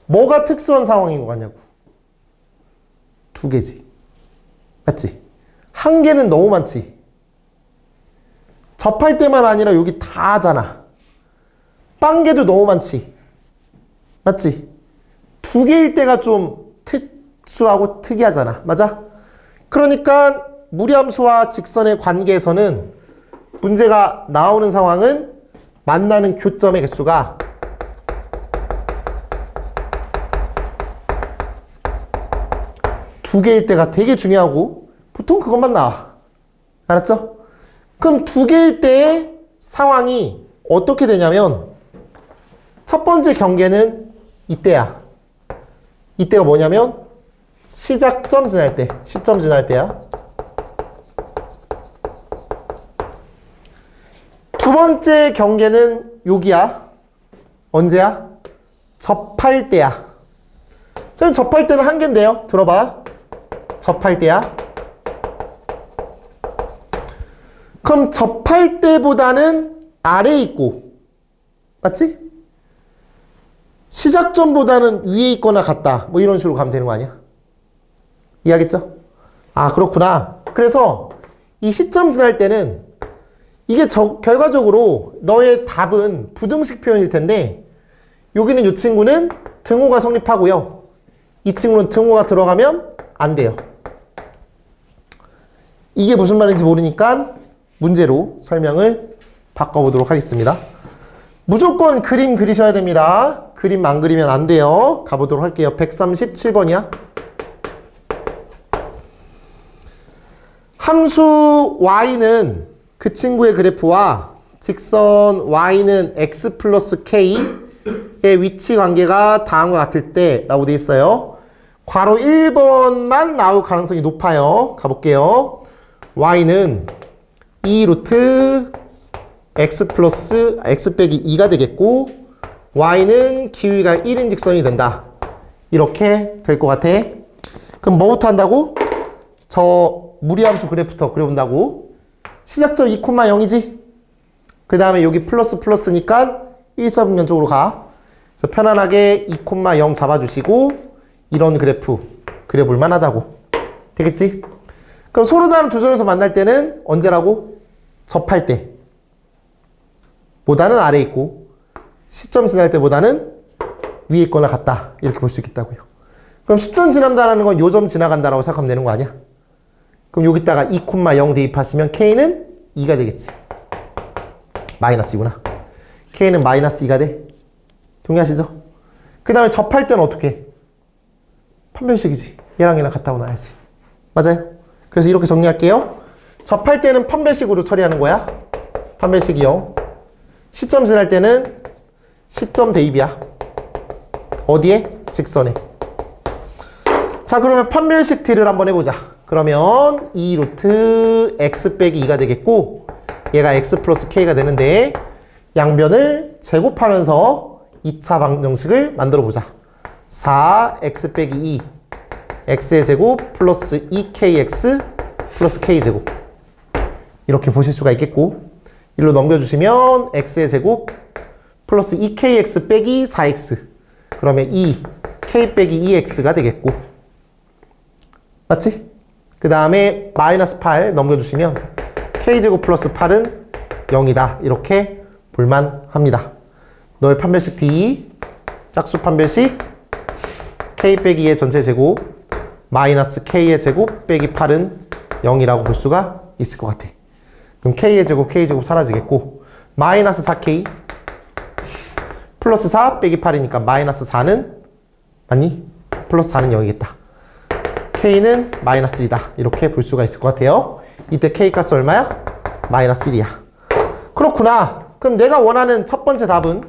뭐가 특수한 상황인 것 같냐고. 2개지. 맞지? 1개는 너무 많지. 접할 때만 아니라 여기 다 하잖아. 빵개도 너무 많지. 맞지? 2개일 때가 좀 특수하고 특이하잖아. 맞아? 그러니까 무리함수와 직선의 관계에서는 문제가 나오는 상황은 만나는 교점의 개수가 2개일 때가 되게 중요하고 보통 그것만 나와. 알았죠? 그럼 2개일 때의 상황이 어떻게 되냐면 첫 번째 경계는 이때야. 이때가 뭐냐면 시작점 지날 때, 시점 지날 때야. 두 번째 경계는 여기야. 언제야? 접할 때야. 선생님 접할 때는 1개인데요. 들어봐. 접할 때야. 그럼 접할 때보다는 아래에 있고, 맞지? 시작점보다는 위에 있거나 같다. 뭐 이런 식으로 가면 되는 거 아니야? 이해하겠죠? 아, 그렇구나. 그래서 이 시점 지날 때는 이게 결과적으로 너의 답은 부등식 표현일 텐데 여기는 이 친구는 등호가 성립하고요. 이 친구는 등호가 들어가면 안 돼요. 이게 무슨 말인지 모르니까 문제로 설명을 바꿔보도록 하겠습니다. 무조건 그림 그리셔야 됩니다. 그림 안 그리면 안 돼요. 가보도록 할게요. 137번이야. 함수 y는 그 친구의 그래프와 직선 y는 x 플러스 k의 위치 관계가 다음과 같을 때 라고 되어 있어요. 괄호 1번만 나올 가능성이 높아요. 가볼게요. y는 2 루트 x 플러스 x 빼기 2가 되겠고 y는 기울기가 1인 직선이 된다. 이렇게 될 것 같아. 그럼 뭐부터 한다고? 저 무리함수 그래프부터 그려본다고. 시작점 2,0이지? 그 다음에 여기 플러스 플러스니까 1사분면 쪽으로 가. 그래서 편안하게 2,0 잡아주시고 이런 그래프 그려볼 만하다고. 되겠지? 그럼 서로 다른 두 점에서 만날 때는 언제라고? 접할 때 보다는 아래에 있고 시점 지날 때보다는 위에 있거나 같다. 이렇게 볼 수 있겠다고요. 그럼 시점 지난다는 건 요 점 지나간다라고 생각하면 되는 거 아니야? 그럼 여기다가 2,0 대입하시면 K는 2가 되겠지. 마이너스 2구나. K는 마이너스 2가 돼. 동의하시죠? 그 다음에 접할 때는 어떻게? 판별식이지. 얘랑 얘랑 같다고 나와야지. 맞아요? 그래서 이렇게 정리할게요. 접할 때는 판별식으로 처리하는 거야. 판별식이요. 시점 지날 때는 시점 대입이야. 어디에? 직선에. 자, 그러면 판별식 딜을 한번 해보자. 그러면 2 루트 x 빼기 2가 되겠고 얘가 x 플러스 k가 되는데 양변을 제곱하면서 2차 방정식을 만들어 보자. 4x 빼기 2 x의 제곱 플러스 2kx 플러스 k제곱 이렇게 보실 수가 있겠고 일로 넘겨주시면 x의 제곱 플러스 2kx 빼기 4x 그러면 2k 빼기 2x가 되겠고 맞지? 그 다음에 마이너스 8 넘겨주시면 k제곱 플러스 8은 0이다. 이렇게 볼만합니다. 너의 판별식 D, 짝수 판별식 k 빼기 2의 전체 제곱 마이너스 k의 제곱 빼기 8은 0이라고 볼 수가 있을 것 같아. 그럼 k의 제곱, k제곱 사라지겠고 마이너스 4k 플러스 4 빼기 8이니까 마이너스 4는 맞니? 플러스 4는 0이겠다. K는 마이너스 1이다. 이렇게 볼 수가 있을 것 같아요. 이때 K 값이 얼마야? 마이너스 1이야. 그렇구나. 그럼 내가 원하는 첫 번째 답은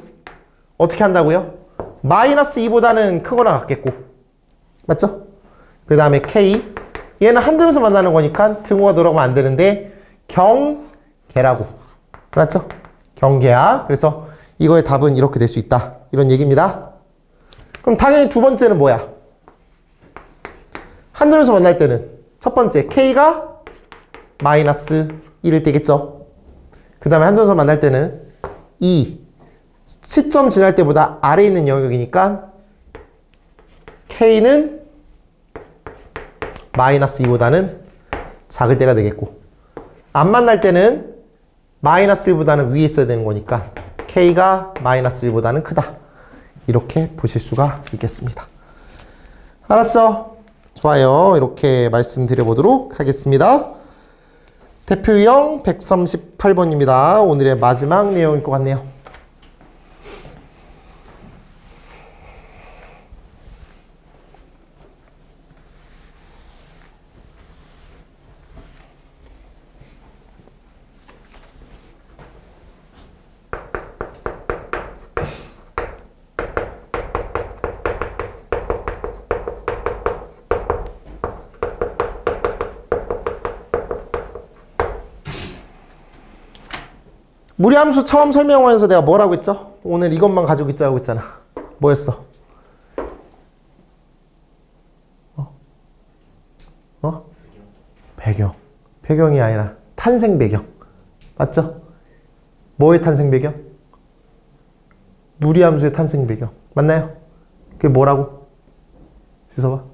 어떻게 한다고요? 마이너스 2보다는 크거나 같겠고. 맞죠? 그 다음에 K. 얘는 한 점에서 만나는 거니까 등호가 들어가면 안 되는데 경계라고. 알았죠? 경계야. 그래서 이거의 답은 이렇게 될 수 있다. 이런 얘기입니다. 그럼 당연히 두 번째는 뭐야? 한 점에서 만날 때는 첫 번째 K가 마이너스 1일 때겠죠. 그 다음에 한 점에서 만날 때는 시점 지날 때보다 아래에 있는 영역이니까 K는 마이너스 2보다는 작을 때가 되겠고, 안 만날 때는 마이너스 1보다는 위에 있어야 되는 거니까 K가 마이너스 1보다는 크다. 이렇게 보실 수가 있겠습니다. 알았죠? 좋아요. 이렇게 말씀드려보도록 하겠습니다. 대표 유형 138번입니다. 오늘의 마지막 내용일 것 같네요. 무리함수 처음 설명하면서 내가 뭐라고 했죠? 오늘 이것만 가지고 있자고 했잖아. 뭐였어? 배경. 배경이 아니라 탄생 배경. 맞죠? 뭐의 탄생 배경? 무리함수의 탄생 배경. 맞나요? 그게 뭐라고? 지서봐.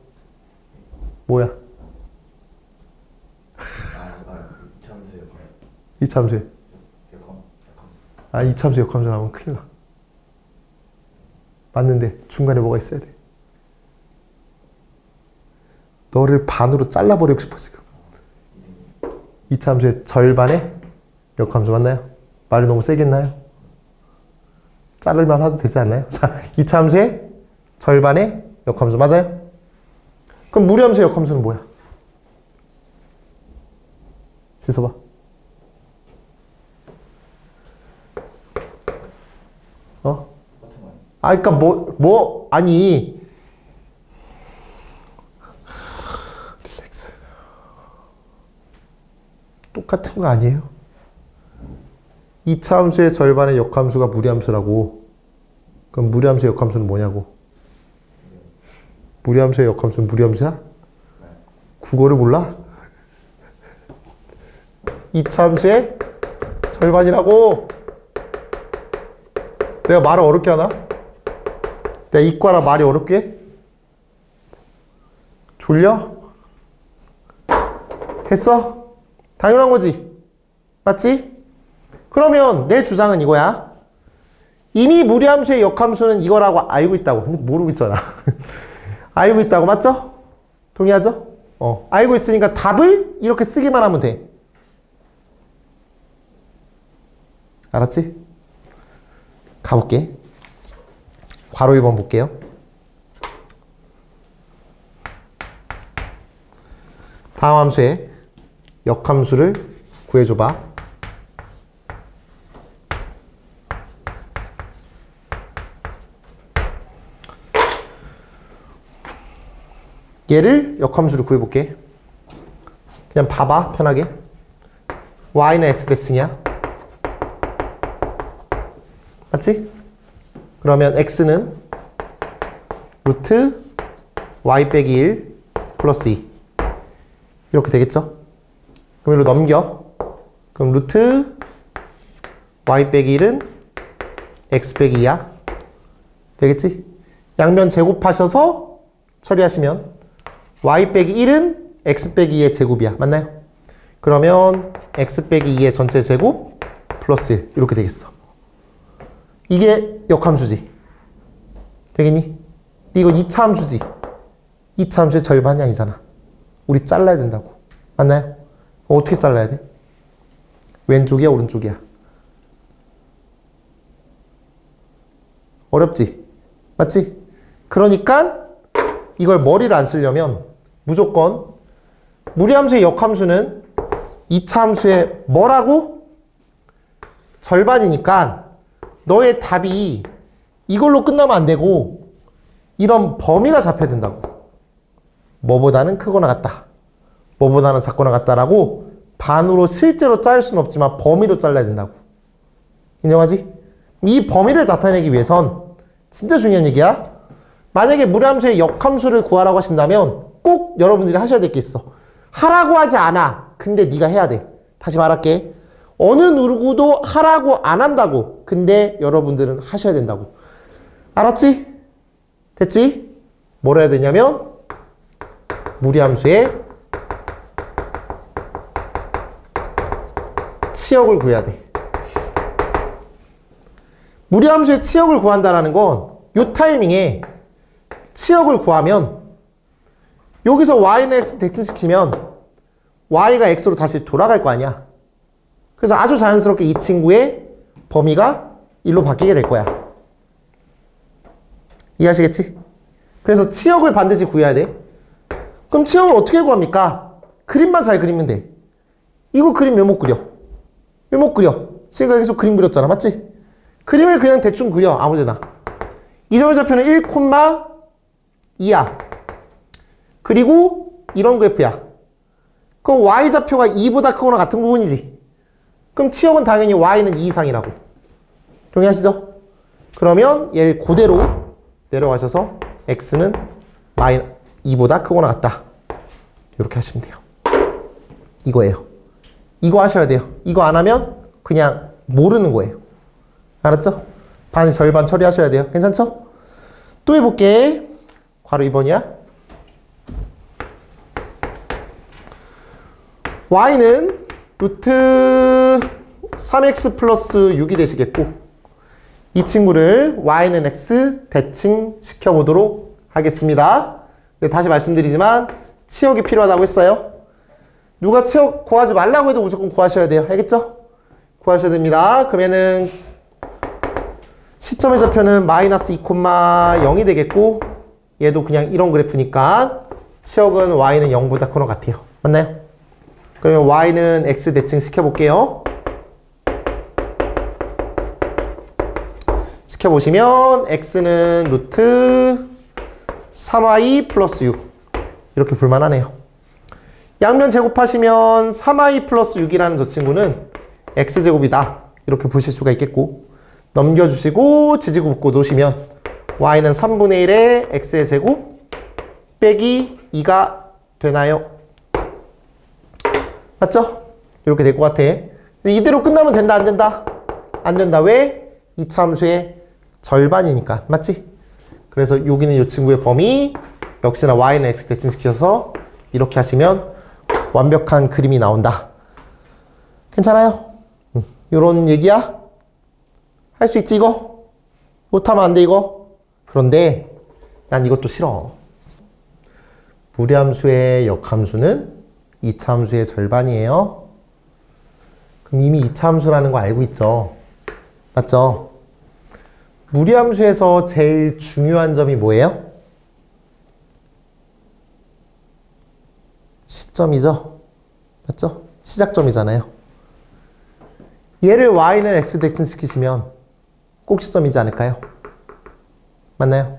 뭐야? 이참수의. 이참수 역함수 나오면 큰일 나. 맞는데 중간에 뭐가 있어야 돼. 너를 반으로 잘라버리고 싶어 지금. 이참수의 절반의 역함수 맞나요? 말이 너무 세겠나요? 자를만 해도 되지 않나요? 자, 이참수의 절반의 역함수 맞아요? 그럼 무리함수의 역함수는 뭐야? 씻어봐. 그니까 아니. 릴렉스. 똑같은 거 아니에요? 이차함수의 절반의 역함수가 무리함수라고. 그럼 무리함수의 역함수는 뭐냐고? 무리함수의 역함수는 무리함수야? 국어를 몰라? 이차함수의 절반이라고. 내가 말을 어렵게 하나? 내가 이과라 말이 어렵게? 졸려? 했어? 당연한 거지. 맞지? 그러면 내 주장은 이거야. 이미 무리함수의 역함수는 이거라고 알고 있다고. 근데 모르고 있잖아. 알고 있다고. 맞죠? 동의하죠? 알고 있으니까 답을 이렇게 쓰기만 하면 돼. 알았지? 가볼게. 괄호 1번 볼게요. 다음 함수의 역함수를 구해줘봐. 얘를 역함수를 구해볼게. 그냥 봐봐, 편하게. y는 x대칭이야. 맞지? 그러면 x는 루트 y 빼기 1 플러스 2 이렇게 되겠죠? 그럼 이리로 넘겨. 그럼 루트 y 빼기 1은 x 빼기 2야. 되겠지? 양변 제곱하셔서 처리하시면 y 빼기 1은 x 빼기 2의 제곱이야. 맞나요? 그러면 x 빼기 2의 전체 제곱 플러스 1 이렇게 되겠어. 이게 역함수지. 되겠니? 이거 2차 함수지. 2차 함수의 절반이 아니잖아. 우리 잘라야 된다고. 맞나요? 어떻게 잘라야 돼? 왼쪽이야, 오른쪽이야? 어렵지? 맞지? 그러니까 이걸 머리를 안 쓰려면 무조건 무리함수의 역함수는 2차 함수의 뭐라고? 절반이니까 너의 답이 이걸로 끝나면 안 되고 이런 범위가 잡혀야 된다고. 뭐보다는 크거나 같다. 뭐보다는 작거나 같다라고 반으로 실제로 자를 수는 없지만 범위로 잘라야 된다고. 인정하지? 이 범위를 나타내기 위해선 진짜 중요한 얘기야. 만약에 무리함수의 역함수를 구하라고 하신다면 꼭 여러분들이 하셔야 될 게 있어. 하라고 하지 않아. 근데 네가 해야 돼. 다시 말할게. 어느 누구도 하라고 안 한다고. 근데 여러분들은 하셔야 된다고. 알았지? 됐지? 뭘 해야 되냐면 무리함수의 치역을 구해야 돼. 무리함수의 치역을 구한다는 건 이 타이밍에 치역을 구하면 여기서 y는 x 대칭시키면 y가 x로 다시 돌아갈 거 아니야. 그래서 아주 자연스럽게 이 친구의 범위가 1로 바뀌게 될 거야. 이해하시겠지? 그래서 치역을 반드시 구해야 돼. 그럼 치역을 어떻게 구합니까? 그림만 잘 그리면 돼. 이거 그림 왜 못 그려? 왜 못 그려? 지금까지 계속 그림 그렸잖아. 맞지? 그림을 그냥 대충 그려. 아무데나. 이 점의 좌표는 1,2야. 그리고 이런 그래프야. 그럼 y좌표가 2보다 크거나 같은 부분이지. 그럼 치역은 당연히 y는 2 이상이라고. 동의하시죠? 그러면 얘를 그대로 내려가셔서 x는 2보다 크거나 같다. 이렇게 하시면 돼요. 이거예요. 이거 하셔야 돼요. 이거 안 하면 그냥 모르는 거예요. 알았죠? 반 절반 처리하셔야 돼요. 괜찮죠? 또 해볼게. 괄호 2번이야. y는 루트 3x 플러스 6이 되시겠고 이 친구를 y는 x 대칭 시켜보도록 하겠습니다. 네, 다시 말씀드리지만 치역이 필요하다고 했어요. 누가 치역 구하지 말라고 해도 무조건 구하셔야 돼요. 알겠죠? 구하셔야 됩니다. 그러면은 시점의 좌표는 마이너스 2,0이 되겠고 얘도 그냥 이런 그래프니까 치역은 y는 0보다 크거나 같아요. 맞나요? 그러면 y는 x 대칭 시켜볼게요. 시켜보시면 x는 루트 3y 플러스 6 이렇게 볼만하네요. 양면 제곱하시면 3y 플러스 6이라는 저 친구는 x제곱이다 이렇게 보실 수가 있겠고 넘겨주시고 지지고 붓고 놓으시면 y는 3분의 1의 x의 제곱 빼기 2가 되나요? 맞죠? 이렇게 될 것 같아. 근데 이대로 끝나면 된다 안 된다? 안 된다. 왜? 이 함수의 절반이니까. 맞지? 그래서 여기는 이 친구의 범위 역시나 y는 x 대칭시켜서 이렇게 하시면 완벽한 그림이 나온다. 괜찮아요? 요런 얘기야? 할 수 있지 이거? 못하면 안 돼 이거? 그런데 난 이것도 싫어. 무리함수의 역함수는 2차 함수의 절반이에요. 그럼 이미 2차 함수라는 거 알고 있죠? 맞죠? 무리함수에서 제일 중요한 점이 뭐예요? 시점이죠? 맞죠? 시작점이잖아요. 얘를 y는 x 대칭시키시면 꼭 시점이지 않을까요? 맞나요?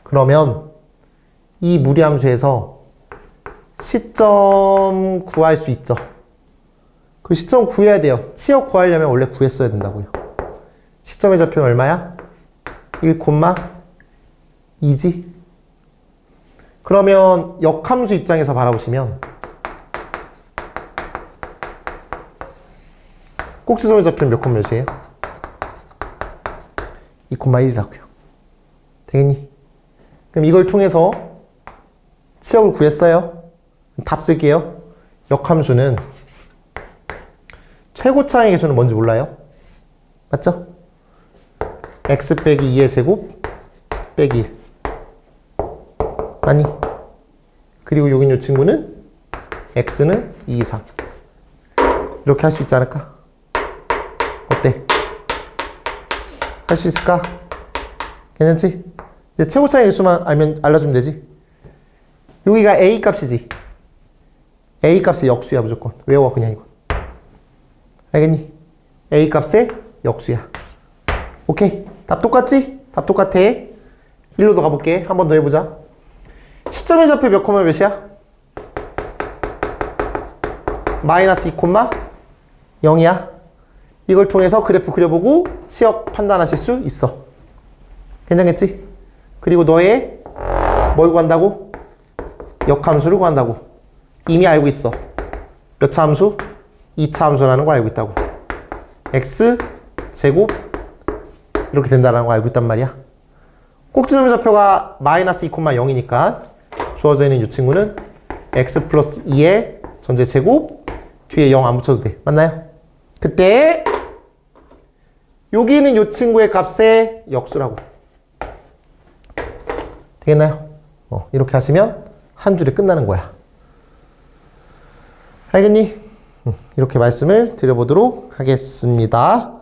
그러면 이 무리함수에서 시점 구할 수 있죠. 그 시점 구해야 돼요. 치역 구하려면 원래 구했어야 된다고요. 시점의 좌표는 얼마야? 1,2지? 그러면 역함수 입장에서 바라보시면 꼭지점의 좌표는 몇 몇이에요? 2,1이라고요. 되겠니? 그럼 이걸 통해서 치역을 구했어요. 답 쓸게요. 역함수는 최고차의 개수는 뭔지 몰라요? 맞죠? x 빼기 2의 제곱 빼기 1. 맞니? 그리고 여긴 이 친구는 x는 2 이상. 이렇게 할 수 있지 않을까? 어때? 할 수 있을까? 괜찮지? 이제 최고차의 개수만 알려주면 되지. 여기가 a 값이지. a 값의 역수야 무조건. 외워 그냥 이거. 알겠니? a 값의 역수야. 오케이. 답 똑같지? 답 똑같아. 1로도 가볼게. 한 번 더 해보자. 시점의 좌표 몇 콤마 몇이야? 마이너스 2 콤마 0이야. 이걸 통해서 그래프 그려보고 치역 판단하실 수 있어. 괜찮겠지? 그리고 너의 뭘 구한다고? 역함수를 구한다고. 이미 알고 있어. 몇 차 함수? 2차 함수라는 거 알고 있다고. x 제곱 이렇게 된다는 거 알고 있단 말이야. 꼭지점의 좌표가 마이너스 2 콤마 0이니까 주어져 있는 이 친구는 x 플러스 2의 전체 제곱 뒤에 0 안 붙여도 돼. 맞나요? 그때 여기 있는 이 친구의 값의 역수라고. 되겠나요? 이렇게 하시면 한 줄에 끝나는 거야. 알겠니? 이렇게 말씀을 드려보도록 하겠습니다.